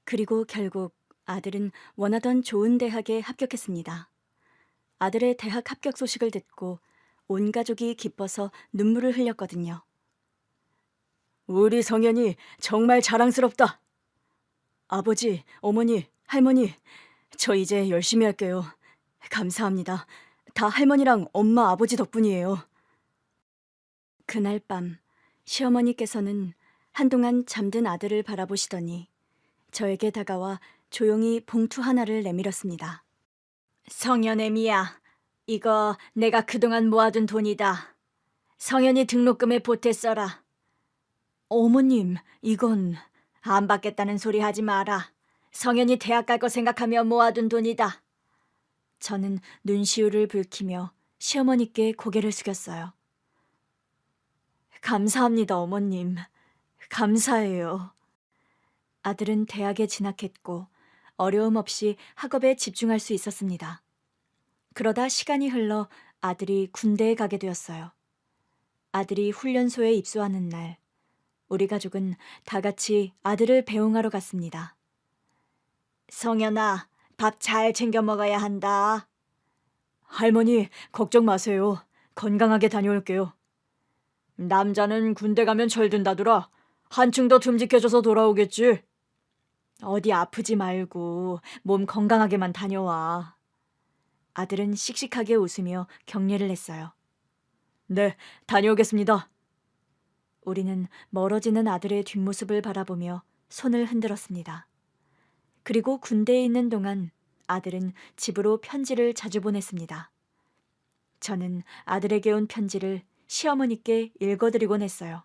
그리고 결국 아들은 원하던 좋은 대학에 합격했습니다. 아들의 대학 합격 소식을 듣고 온 가족이 기뻐서 눈물을 흘렸거든요. 우리 성현이 정말 자랑스럽다. 아버지, 어머니, 할머니, 저 이제 열심히 할게요. 감사합니다. 다 할머니랑 엄마, 아버지 덕분이에요. 그날 밤 시어머니께서는 한동안 잠든 아들을 바라보시더니 저에게 다가와 조용히 봉투 하나를 내밀었습니다. 성현의 미야, 이거 내가 그동안 모아둔 돈이다. 성현이 등록금에 보태 써라. 어머님, 이건... 안 받겠다는 소리 하지 마라. 성현이 대학 갈 거 생각하며 모아둔 돈이다. 저는 눈시울을 붉히며 시어머니께 고개를 숙였어요. 감사합니다, 어머님. 감사해요. 아들은 대학에 진학했고 어려움 없이 학업에 집중할 수 있었습니다. 그러다 시간이 흘러 아들이 군대에 가게 되었어요. 아들이 훈련소에 입소하는 날, 우리 가족은 다 같이 아들을 배웅하러 갔습니다. 성현아, 밥 잘 챙겨 먹어야 한다. 할머니, 걱정 마세요. 건강하게 다녀올게요. 남자는 군대 가면 철든다더라. 한층 더 듬직해져서 돌아오겠지. 어디 아프지 말고 몸 건강하게만 다녀와. 아들은 씩씩하게 웃으며 격려를 했어요. 네, 다녀오겠습니다. 우리는 멀어지는 아들의 뒷모습을 바라보며 손을 흔들었습니다. 그리고 군대에 있는 동안 아들은 집으로 편지를 자주 보냈습니다. 저는 아들에게 온 편지를 시어머니께 읽어드리곤 했어요.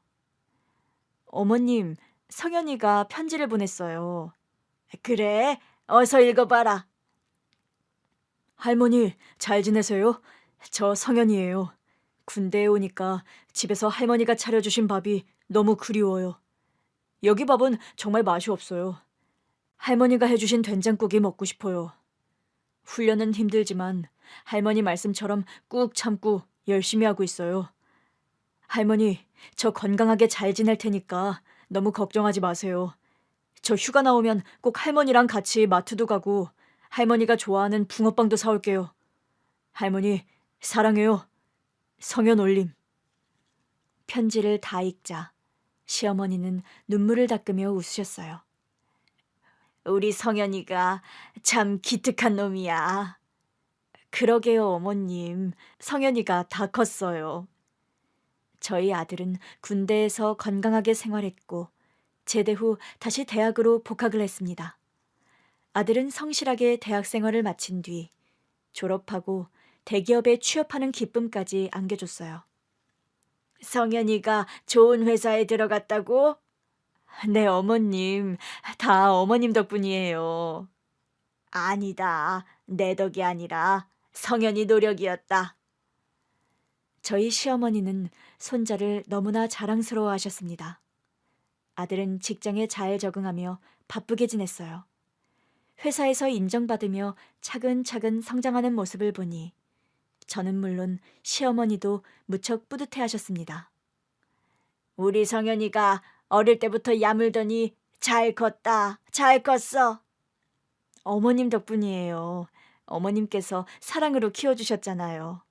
어머님, 성현이가 편지를 보냈어요. 그래? 어서 읽어봐라. 할머니, 잘 지내세요? 저 성현이에요. 군대에 오니까 집에서 할머니가 차려주신 밥이 너무 그리워요. 여기 밥은 정말 맛이 없어요. 할머니가 해주신 된장국이 먹고 싶어요. 훈련은 힘들지만 할머니 말씀처럼 꾹 참고 열심히 하고 있어요. 할머니, 저 건강하게 잘 지낼 테니까 너무 걱정하지 마세요. 저 휴가 나오면 꼭 할머니랑 같이 마트도 가고 할머니가 좋아하는 붕어빵도 사올게요. 할머니, 사랑해요. 성현 올림. 편지를 다 읽자 시어머니는 눈물을 닦으며 웃으셨어요. 우리 성현이가 참 기특한 놈이야. 그러게요, 어머님. 성현이가 다 컸어요. 저희 아들은 군대에서 건강하게 생활했고 제대 후 다시 대학으로 복학을 했습니다. 아들은 성실하게 대학 생활을 마친 뒤 졸업하고 대기업에 취업하는 기쁨까지 안겨줬어요. 성현이가 좋은 회사에 들어갔다고? 네, 어머님. 다 어머님 덕분이에요. 아니다. 내 덕이 아니라 성현이 노력이었다. 저희 시어머니는 손자를 너무나 자랑스러워 하셨습니다. 아들은 직장에 잘 적응하며 바쁘게 지냈어요. 회사에서 인정받으며 차근차근 성장하는 모습을 보니 저는 물론 시어머니도 무척 뿌듯해 하셨습니다. 우리 성현이가 어릴 때부터 야물더니 잘 컸다. 잘 컸어. 어머님 덕분이에요. 어머님께서 사랑으로 키워주셨잖아요.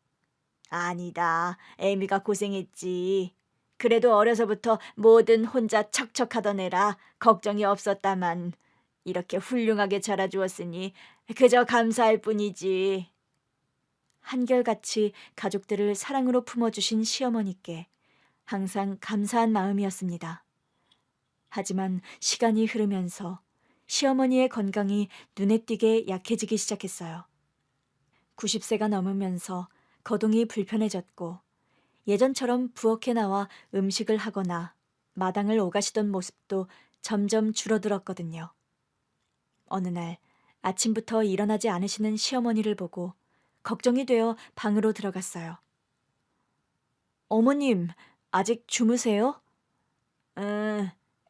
아니다. 애미가 고생했지. 그래도 어려서부터 뭐든 혼자 척척하던 애라 걱정이 없었다만 이렇게 훌륭하게 자라주었으니 그저 감사할 뿐이지. 한결같이 가족들을 사랑으로 품어주신 시어머니께 항상 감사한 마음이었습니다. 하지만 시간이 흐르면서 시어머니의 건강이 눈에 띄게 약해지기 시작했어요. 90세가 넘으면서 거동이 불편해졌고 예전처럼 부엌에 나와 음식을 하거나 마당을 오가시던 모습도 점점 줄어들었거든요. 어느 날 아침부터 일어나지 않으시는 시어머니를 보고 걱정이 되어 방으로 들어갔어요. 어머님, 아직 주무세요?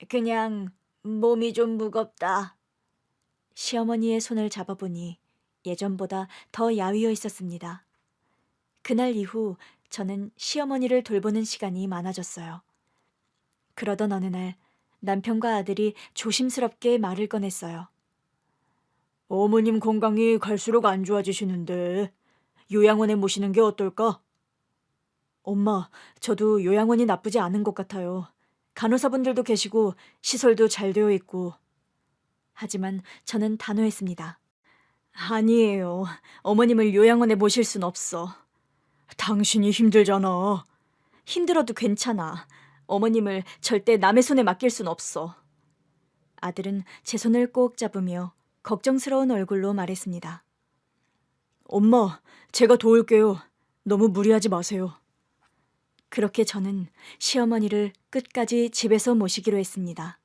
그냥 몸이 좀 무겁다. 시어머니의 손을 잡아보니 예전보다 더 야위어 있었습니다. 그날 이후 저는 시어머니를 돌보는 시간이 많아졌어요. 그러던 어느 날 남편과 아들이 조심스럽게 말을 꺼냈어요. 어머님 건강이 갈수록 안 좋아지시는데 요양원에 모시는 게 어떨까? 엄마, 저도 요양원이 나쁘지 않은 것 같아요. 간호사분들도 계시고 시설도 잘 되어 있고. 하지만 저는 단호했습니다. 아니에요. 어머님을 요양원에 모실 순 없어. 당신이 힘들잖아. 힘들어도 괜찮아. 어머님을 절대 남의 손에 맡길 순 없어. 아들은 제 손을 꼭 잡으며 걱정스러운 얼굴로 말했습니다. 엄마, 제가 도울게요. 너무 무리하지 마세요. 그렇게 저는 시어머니를 끝까지 집에서 모시기로 했습니다.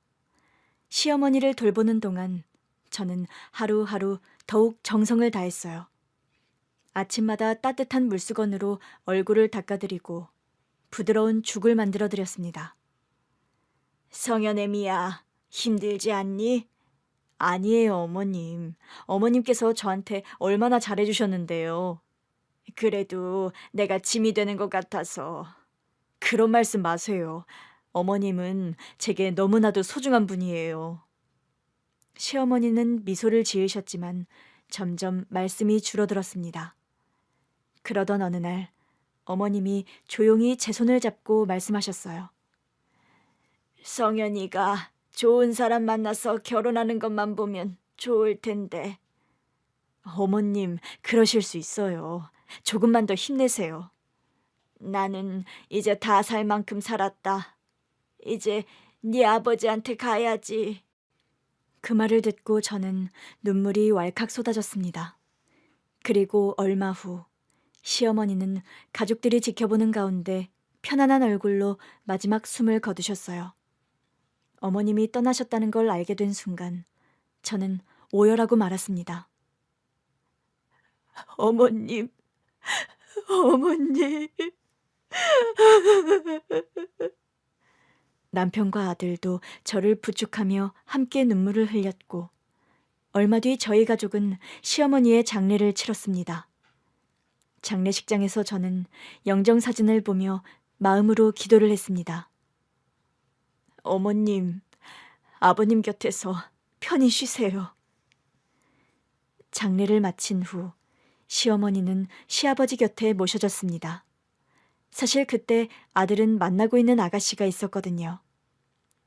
시어머니를 돌보는 동안 저는 하루하루 더욱 정성을 다했어요. 아침마다 따뜻한 물수건으로 얼굴을 닦아드리고 부드러운 죽을 만들어 드렸습니다. 성현애미야, 힘들지 않니? 아니에요, 어머님. 어머님께서 저한테 얼마나 잘해주셨는데요. 그래도 내가 짐이 되는 것 같아서. 그런 말씀 마세요. 어머님은 제게 너무나도 소중한 분이에요. 시어머니는 미소를 지으셨지만 점점 말씀이 줄어들었습니다. 그러던 어느 날 어머님이 조용히 제 손을 잡고 말씀하셨어요. 성현이가 좋은 사람 만나서 결혼하는 것만 보면 좋을 텐데. 어머님, 그러실 수 있어요. 조금만 더 힘내세요. 나는 이제 다 살 만큼 살았다. 이제 네 아버지한테 가야지. 그 말을 듣고 저는 눈물이 왈칵 쏟아졌습니다. 그리고 얼마 후 시어머니는 가족들이 지켜보는 가운데 편안한 얼굴로 마지막 숨을 거두셨어요. 어머님이 떠나셨다는 걸 알게 된 순간 저는 오열하고 말았습니다. 어머님, 어머님. 남편과 아들도 저를 부축하며 함께 눈물을 흘렸고 얼마 뒤 저희 가족은 시어머니의 장례를 치렀습니다. 장례식장에서 저는 영정사진을 보며 마음으로 기도를 했습니다. 어머님, 아버님 곁에서 편히 쉬세요. 장례를 마친 후 시어머니는 시아버지 곁에 모셔졌습니다. 사실 그때 아들은 만나고 있는 아가씨가 있었거든요.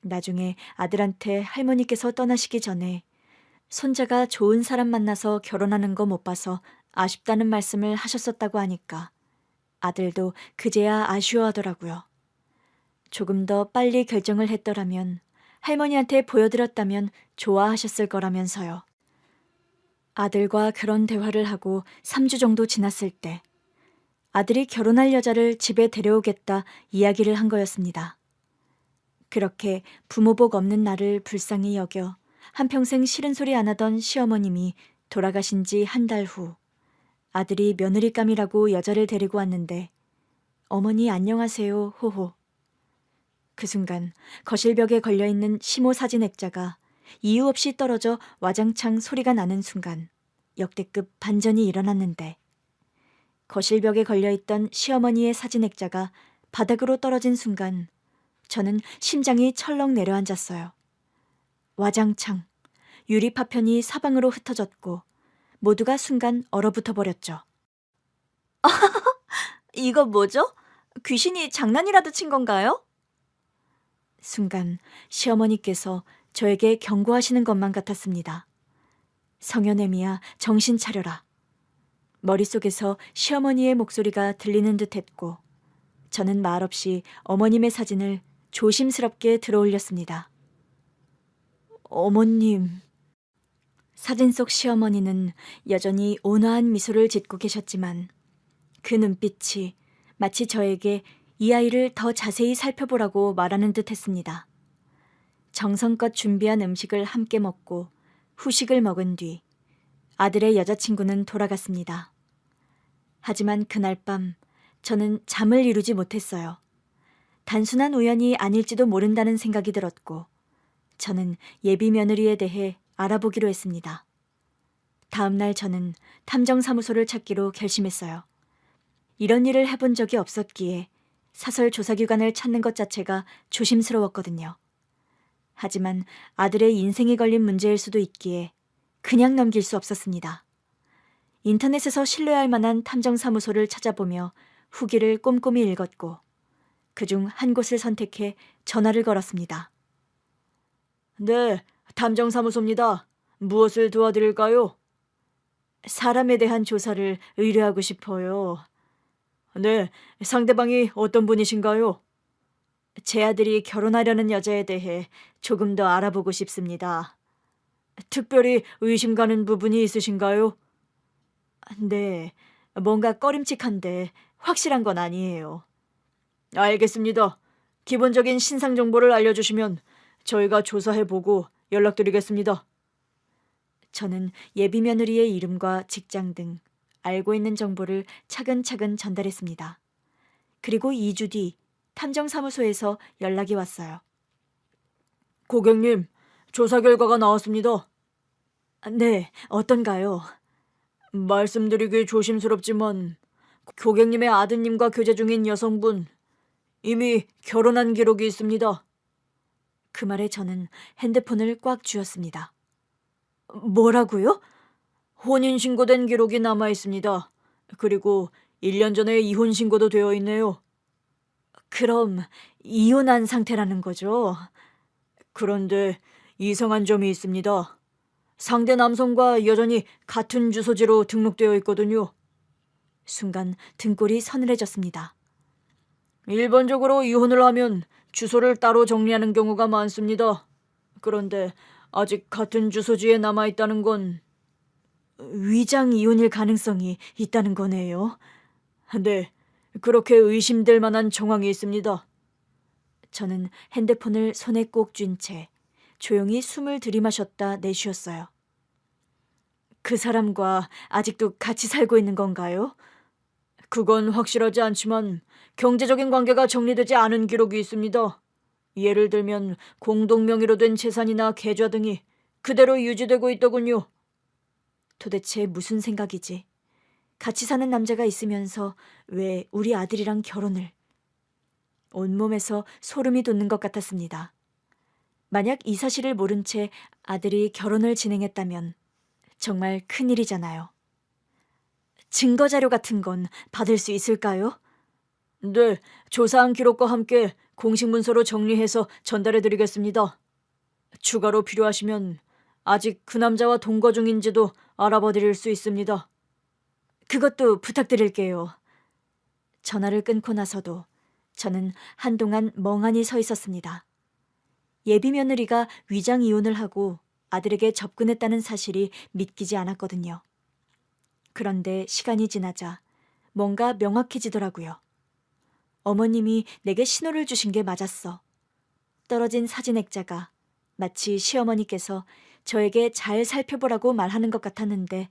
나중에 아들한테 할머니께서 떠나시기 전에 손자가 좋은 사람 만나서 결혼하는 거 못 봐서 아쉽다는 말씀을 하셨었다고 하니까 아들도 그제야 아쉬워하더라고요. 조금 더 빨리 결정을 했더라면 할머니한테 보여드렸다면 좋아하셨을 거라면서요. 아들과 그런 대화를 하고 3주 정도 지났을 때 아들이 결혼할 여자를 집에 데려오겠다 이야기를 한 거였습니다. 그렇게 부모복 없는 나를 불쌍히 여겨 한평생 싫은 소리 안 하던 시어머님이 돌아가신 지 한 달 후 아들이 며느리감이라고 여자를 데리고 왔는데 어머니 안녕하세요 호호. 그 순간 거실벽에 걸려있는 시모 사진 액자가 이유 없이 떨어져 와장창 소리가 나는 순간 역대급 반전이 일어났는데 거실벽에 걸려있던 시어머니의 사진 액자가 바닥으로 떨어진 순간 저는 심장이 철렁 내려앉았어요. 와장창 유리 파편이 사방으로 흩어졌고 모두가 순간 얼어붙어 버렸죠. 이거 뭐죠? 귀신이 장난이라도 친 건가요? 순간 시어머니께서 저에게 경고하시는 것만 같았습니다. 성현애미야, 정신 차려라. 머릿속에서 시어머니의 목소리가 들리는 듯했고 저는 말없이 어머님의 사진을 조심스럽게 들어올렸습니다. 어머님. 사진 속 시어머니는 여전히 온화한 미소를 짓고 계셨지만 그 눈빛이 마치 저에게 이 아이를 더 자세히 살펴보라고 말하는 듯 했습니다. 정성껏 준비한 음식을 함께 먹고 후식을 먹은 뒤 아들의 여자친구는 돌아갔습니다. 하지만 그날 밤 저는 잠을 이루지 못했어요. 단순한 우연이 아닐지도 모른다는 생각이 들었고 저는 예비 며느리에 대해 알아보기로 했습니다. 다음 날 저는 탐정사무소를 찾기로 결심했어요. 이런 일을 해본 적이 없었기에 사설 조사기관을 찾는 것 자체가 조심스러웠거든요. 하지만 아들의 인생이 걸린 문제일 수도 있기에 그냥 넘길 수 없었습니다. 인터넷에서 신뢰할 만한 탐정사무소를 찾아보며 후기를 꼼꼼히 읽었고 그중 한 곳을 선택해 전화를 걸었습니다. 네, 탐정사무소입니다. 무엇을 도와드릴까요? 사람에 대한 조사를 의뢰하고 싶어요. 네, 상대방이 어떤 분이신가요? 제 아들이 결혼하려는 여자에 대해 조금 더 알아보고 싶습니다. 특별히 의심 가는 부분이 있으신가요? 네, 뭔가 꺼림칙한데 확실한 건 아니에요. 알겠습니다. 기본적인 신상 정보를 알려주시면 저희가 조사해보고 연락드리겠습니다. 저는 예비 며느리의 이름과 직장 등 알고 있는 정보를 차근차근 전달했습니다. 그리고 2주 뒤 탐정사무소에서 연락이 왔어요. 고객님, 조사 결과가 나왔습니다. 네, 어떤가요? 말씀드리기 조심스럽지만 고객님의 아드님과 교제 중인 여성분 이미 결혼한 기록이 있습니다. 그 말에 저는 핸드폰을 꽉 쥐었습니다. 뭐라고요? 혼인신고된 기록이 남아 있습니다. 그리고 1년 전에 이혼신고도 되어 있네요. 그럼 이혼한 상태라는 거죠? 그런데 이상한 점이 있습니다. 상대 남성과 여전히 같은 주소지로 등록되어 있거든요. 순간 등골이 서늘해졌습니다. 일반적으로 이혼을 하면 주소를 따로 정리하는 경우가 많습니다. 그런데 아직 같은 주소지에 남아있다는 건 위장 이혼일 가능성이 있다는 거네요. 네, 그렇게 의심될 만한 정황이 있습니다. 저는 핸드폰을 손에 꼭 쥔 채 조용히 숨을 들이마셨다 내쉬었어요. 그 사람과 아직도 같이 살고 있는 건가요? 그건 확실하지 않지만 경제적인 관계가 정리되지 않은 기록이 있습니다. 예를 들면 공동명의로 된 재산이나 계좌 등이 그대로 유지되고 있더군요. 도대체 무슨 생각이지? 같이 사는 남자가 있으면서 왜 우리 아들이랑 결혼을? 온몸에서 소름이 돋는 것 같았습니다. 만약 이 사실을 모른 채 아들이 결혼을 진행했다면 정말 큰일이잖아요. 증거 자료 같은 건 받을 수 있을까요? 네, 조사한 기록과 함께 공식 문서로 정리해서 전달해 드리겠습니다. 추가로 필요하시면 아직 그 남자와 동거 중인지도 알아봐 드릴 수 있습니다. 그것도 부탁드릴게요. 전화를 끊고 나서도 저는 한동안 멍하니 서 있었습니다. 예비 며느리가 위장 이혼을 하고 아들에게 접근했다는 사실이 믿기지 않았거든요. 그런데 시간이 지나자 뭔가 명확해지더라고요. 어머님이 내게 신호를 주신 게 맞았어. 떨어진 사진 액자가 마치 시어머니께서 저에게 잘 살펴보라고 말하는 것 같았는데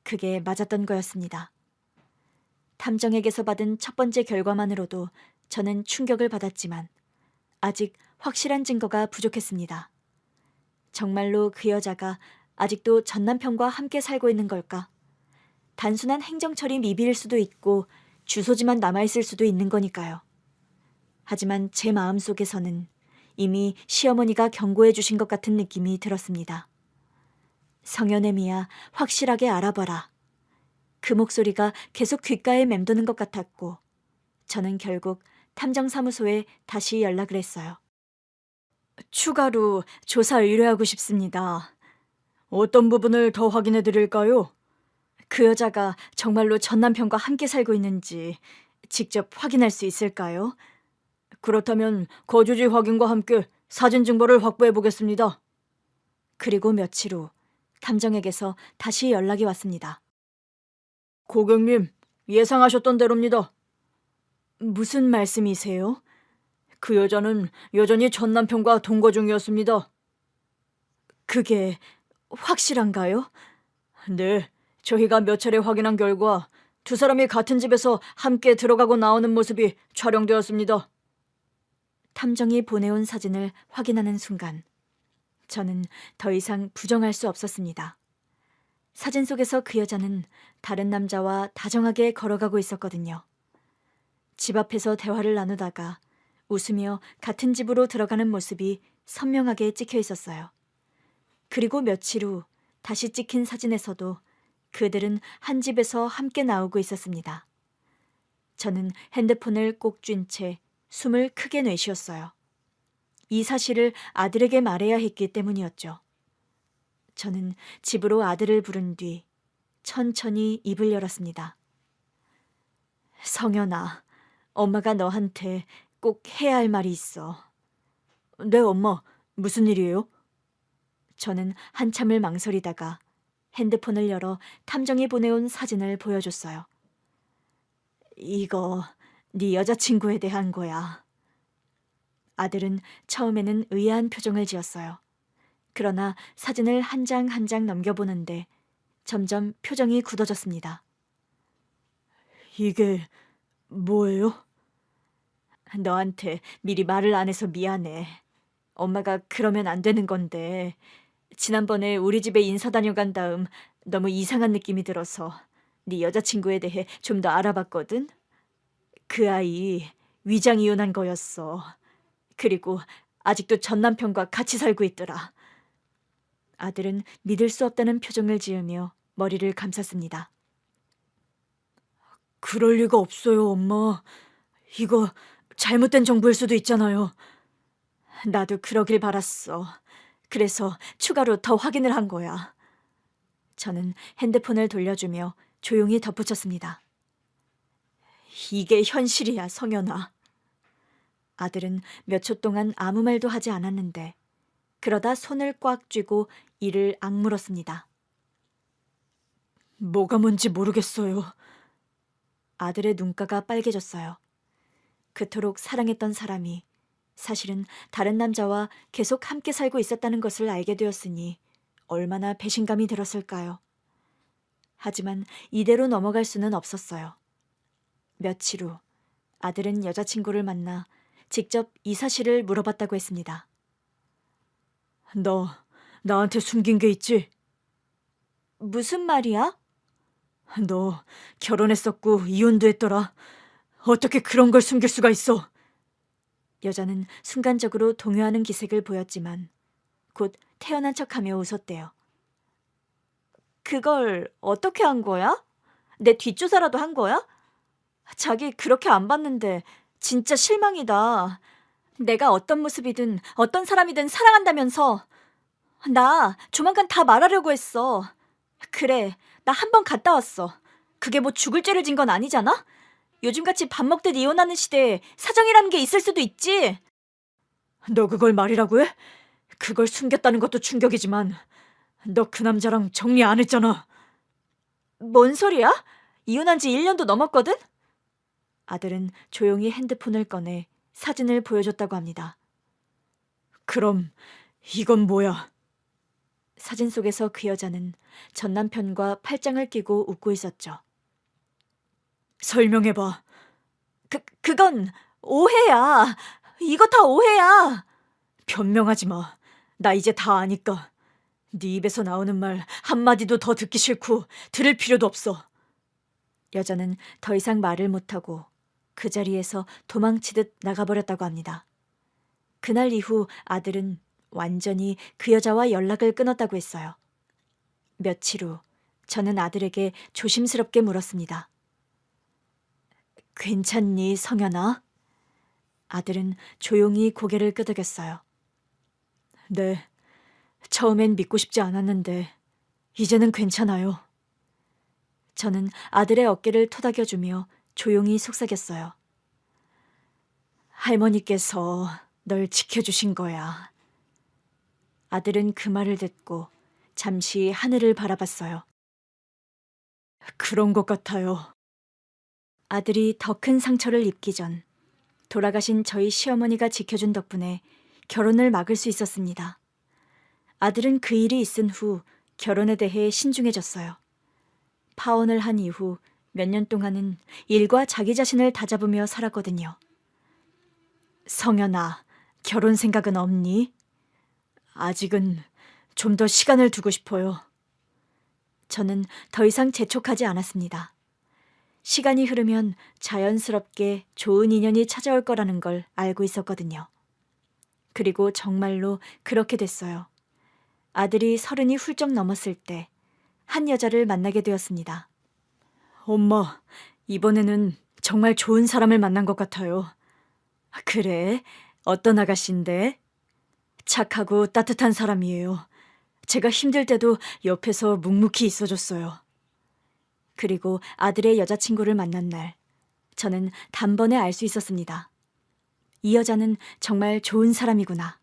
그게 맞았던 거였습니다. 탐정에게서 받은 첫 번째 결과만으로도 저는 충격을 받았지만 아직 확실한 증거가 부족했습니다. 정말로 그 여자가 아직도 전 남편과 함께 살고 있는 걸까? 단순한 행정처리 미비일 수도 있고 주소지만 남아있을 수도 있는 거니까요. 하지만 제 마음속에서는 이미 시어머니가 경고해 주신 것 같은 느낌이 들었습니다. 성현애미야, 확실하게 알아봐라. 그 목소리가 계속 귓가에 맴도는 것 같았고 저는 결국 탐정사무소에 다시 연락을 했어요. 추가로 조사 의뢰하고 싶습니다. 어떤 부분을 더 확인해 드릴까요? 그 여자가 정말로 전 남편과 함께 살고 있는지 직접 확인할 수 있을까요? 그렇다면 거주지 확인과 함께 사진 증거를 확보해 보겠습니다. 그리고 며칠 후 탐정에게서 다시 연락이 왔습니다. 고객님, 예상하셨던 대로입니다. 무슨 말씀이세요? 그 여자는 여전히 전 남편과 동거 중이었습니다. 그게 확실한가요? 네, 저희가 몇 차례 확인한 결과 두 사람이 같은 집에서 함께 들어가고 나오는 모습이 촬영되었습니다. 탐정이 보내온 사진을 확인하는 순간 저는 더 이상 부정할 수 없었습니다. 사진 속에서 그 여자는 다른 남자와 다정하게 걸어가고 있었거든요. 집 앞에서 대화를 나누다가 웃으며 같은 집으로 들어가는 모습이 선명하게 찍혀 있었어요. 그리고 며칠 후 다시 찍힌 사진에서도 그들은 한 집에서 함께 나오고 있었습니다. 저는 핸드폰을 꼭 쥔 채 숨을 크게 내쉬었어요. 이 사실을 아들에게 말해야 했기 때문이었죠. 저는 집으로 아들을 부른 뒤 천천히 입을 열었습니다. 성현아, 엄마가 너한테 꼭 해야 할 말이 있어. 네, 엄마. 무슨 일이에요? 저는 한참을 망설이다가 핸드폰을 열어 탐정이 보내온 사진을 보여줬어요. 이거 네 여자친구에 대한 거야. 아들은 처음에는 의아한 표정을 지었어요. 그러나 사진을 한 장 한 장 넘겨보는데 점점 표정이 굳어졌습니다. 이게 뭐예요? 너한테 미리 말을 안 해서 미안해. 엄마가 그러면 안 되는 건데 지난번에 우리 집에 인사 다녀간 다음 너무 이상한 느낌이 들어서 네 여자친구에 대해 좀 더 알아봤거든. 그 아이 위장 이혼한 거였어. 그리고 아직도 전 남편과 같이 살고 있더라. 아들은 믿을 수 없다는 표정을 지으며 머리를 감쌌습니다. 그럴 리가 없어요, 엄마. 이거 잘못된 정보일 수도 있잖아요. 나도 그러길 바랐어. 그래서 추가로 더 확인을 한 거야. 저는 핸드폰을 돌려주며 조용히 덧붙였습니다. 이게 현실이야, 성현아. 아들은 몇 초 동안 아무 말도 하지 않았는데 그러다 손을 꽉 쥐고 이를 악물었습니다. 뭐가 뭔지 모르겠어요. 아들의 눈가가 빨개졌어요. 그토록 사랑했던 사람이 사실은 다른 남자와 계속 함께 살고 있었다는 것을 알게 되었으니 얼마나 배신감이 들었을까요? 하지만 이대로 넘어갈 수는 없었어요. 며칠 후 아들은 여자친구를 만나 직접 이 사실을 물어봤다고 했습니다. 너 나한테 숨긴 게 있지? 무슨 말이야? 너 결혼했었고 이혼도 했더라. 어떻게 그런 걸 숨길 수가 있어? 여자는 순간적으로 동요하는 기색을 보였지만 곧 태연한 척하며 웃었대요. 그걸 어떻게 한 거야? 내 뒷조사라도 한 거야? 자기 그렇게 안 봤는데 진짜 실망이다. 내가 어떤 모습이든 어떤 사람이든 사랑한다면서. 나 조만간 다 말하려고 했어. 그래, 나 한 번 갔다 왔어. 그게 뭐 죽을 죄를 진 건 아니잖아? 요즘같이 밥 먹듯 이혼하는 시대에 사정이라는 게 있을 수도 있지. 너 그걸 말이라고 해? 그걸 숨겼다는 것도 충격이지만 너 그 남자랑 정리 안 했잖아. 뭔 소리야? 이혼한 지 1년도 넘었거든? 아들은 조용히 핸드폰을 꺼내 사진을 보여줬다고 합니다. 그럼 이건 뭐야? 사진 속에서 그 여자는 전 남편과 팔짱을 끼고 웃고 있었죠. 설명해봐. 그건 오해야. 이거 다 오해야. 변명하지 마. 나 이제 다 아니까. 네 입에서 나오는 말 한마디도 더 듣기 싫고 들을 필요도 없어. 여자는 더 이상 말을 못하고 그 자리에서 도망치듯 나가버렸다고 합니다. 그날 이후 아들은 완전히 그 여자와 연락을 끊었다고 했어요. 며칠 후 저는 아들에게 조심스럽게 물었습니다. 괜찮니, 성현아? 아들은 조용히 고개를 끄덕였어요. 네, 처음엔 믿고 싶지 않았는데 이제는 괜찮아요. 저는 아들의 어깨를 토닥여주며 조용히 속삭였어요. 할머니께서 널 지켜주신 거야. 아들은 그 말을 듣고 잠시 하늘을 바라봤어요. 그런 것 같아요. 아들이 더 큰 상처를 입기 전 돌아가신 저희 시어머니가 지켜준 덕분에 결혼을 막을 수 있었습니다. 아들은 그 일이 있은 후 결혼에 대해 신중해졌어요. 파혼을 한 이후 몇 년 동안은 일과 자기 자신을 다잡으며 살았거든요. 성현아, 결혼 생각은 없니? 아직은 좀 더 시간을 두고 싶어요. 저는 더 이상 재촉하지 않았습니다. 시간이 흐르면 자연스럽게 좋은 인연이 찾아올 거라는 걸 알고 있었거든요. 그리고 정말로 그렇게 됐어요. 아들이 30이 훌쩍 넘었을 때 한 여자를 만나게 되었습니다. 엄마, 이번에는 정말 좋은 사람을 만난 것 같아요. 그래? 어떤 아가씨인데? 착하고 따뜻한 사람이에요. 제가 힘들 때도 옆에서 묵묵히 있어줬어요. 그리고 아들의 여자친구를 만난 날, 저는 단번에 알 수 있었습니다. 이 여자는 정말 좋은 사람이구나.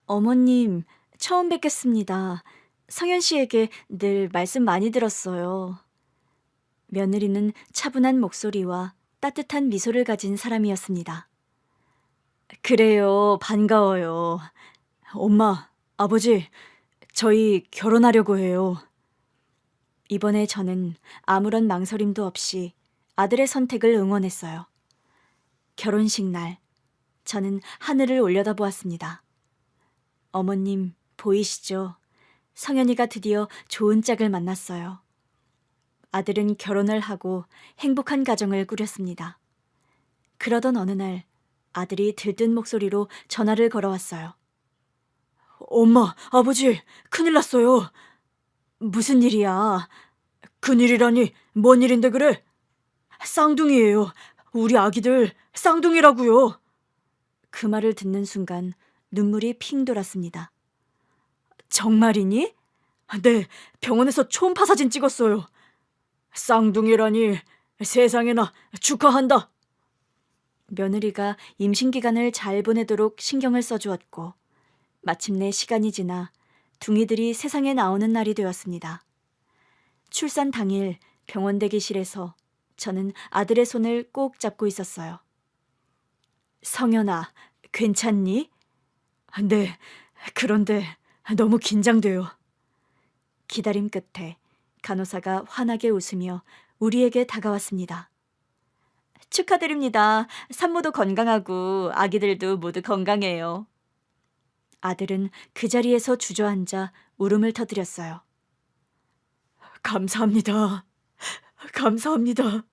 어머님, 처음 뵙겠습니다. 성현 씨에게 늘 말씀 많이 들었어요. 며느리는 차분한 목소리와 따뜻한 미소를 가진 사람이었습니다. 그래요, 반가워요. 엄마, 아버지, 저희 결혼하려고 해요. 이번에 저는 아무런 망설임도 없이 아들의 선택을 응원했어요. 결혼식 날, 저는 하늘을 올려다보았습니다. 어머님, 보이시죠? 성현이가 드디어 좋은 짝을 만났어요. 아들은 결혼을 하고 행복한 가정을 꾸렸습니다. 그러던 어느 날 아들이 들뜬 목소리로 전화를 걸어왔어요. 엄마, 아버지, 큰일 났어요. 무슨 일이야? 큰일이라니, 뭔 일인데 그래? 쌍둥이에요. 우리 아기들 쌍둥이라고요. 그 말을 듣는 순간 눈물이 핑 돌았습니다. 정말이니? 네, 병원에서 초음파 사진 찍었어요. 쌍둥이라니, 세상에나 축하한다. 며느리가 임신기간을 잘 보내도록 신경을 써주었고 마침내 시간이 지나 둥이들이 세상에 나오는 날이 되었습니다. 출산 당일 병원 대기실에서 저는 아들의 손을 꼭 잡고 있었어요. 성현아, 괜찮니? 네, 그런데 너무 긴장돼요. 기다림 끝에 간호사가 환하게 웃으며 우리에게 다가왔습니다. 축하드립니다. 산모도 건강하고 아기들도 모두 건강해요. 아들은 그 자리에서 주저앉아 울음을 터뜨렸어요. 감사합니다. 감사합니다.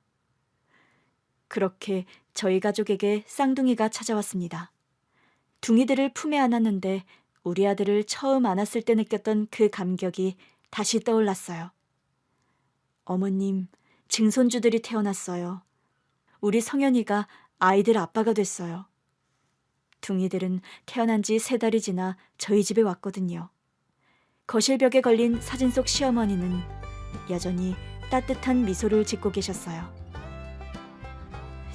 그렇게 저희 가족에게 쌍둥이가 찾아왔습니다. 둥이들을 품에 안았는데 우리 아들을 처음 안았을 때 느꼈던 그 감격이 다시 떠올랐어요. 어머님, 증손주들이 태어났어요. 우리 성현이가 아이들 아빠가 됐어요. 둥이들은 태어난 지 3달이 지나 저희 집에 왔거든요. 거실벽에 걸린 사진 속 시어머니는 여전히 따뜻한 미소를 짓고 계셨어요.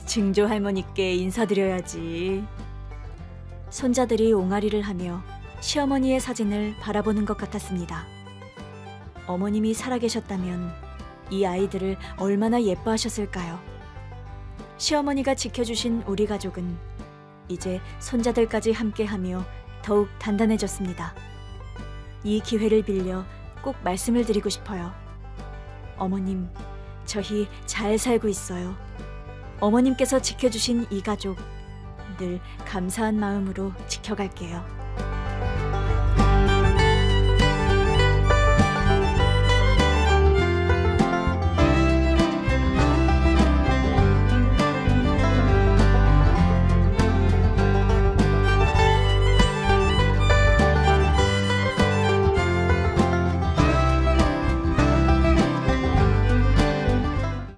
증조 할머니께 인사드려야지. 손자들이 옹알이를 하며 시어머니의 사진을 바라보는 것 같았습니다. 어머님이 살아계셨다면 이 아이들을 얼마나 예뻐하셨을까요? 시어머니가 지켜주신 우리 가족은 이제 손자들까지 함께하며 더욱 단단해졌습니다. 이 기회를 빌려 꼭 말씀을 드리고 싶어요. 어머님, 저희 잘 살고 있어요. 어머님께서 지켜주신 이 가족 늘 감사한 마음으로 지켜갈게요.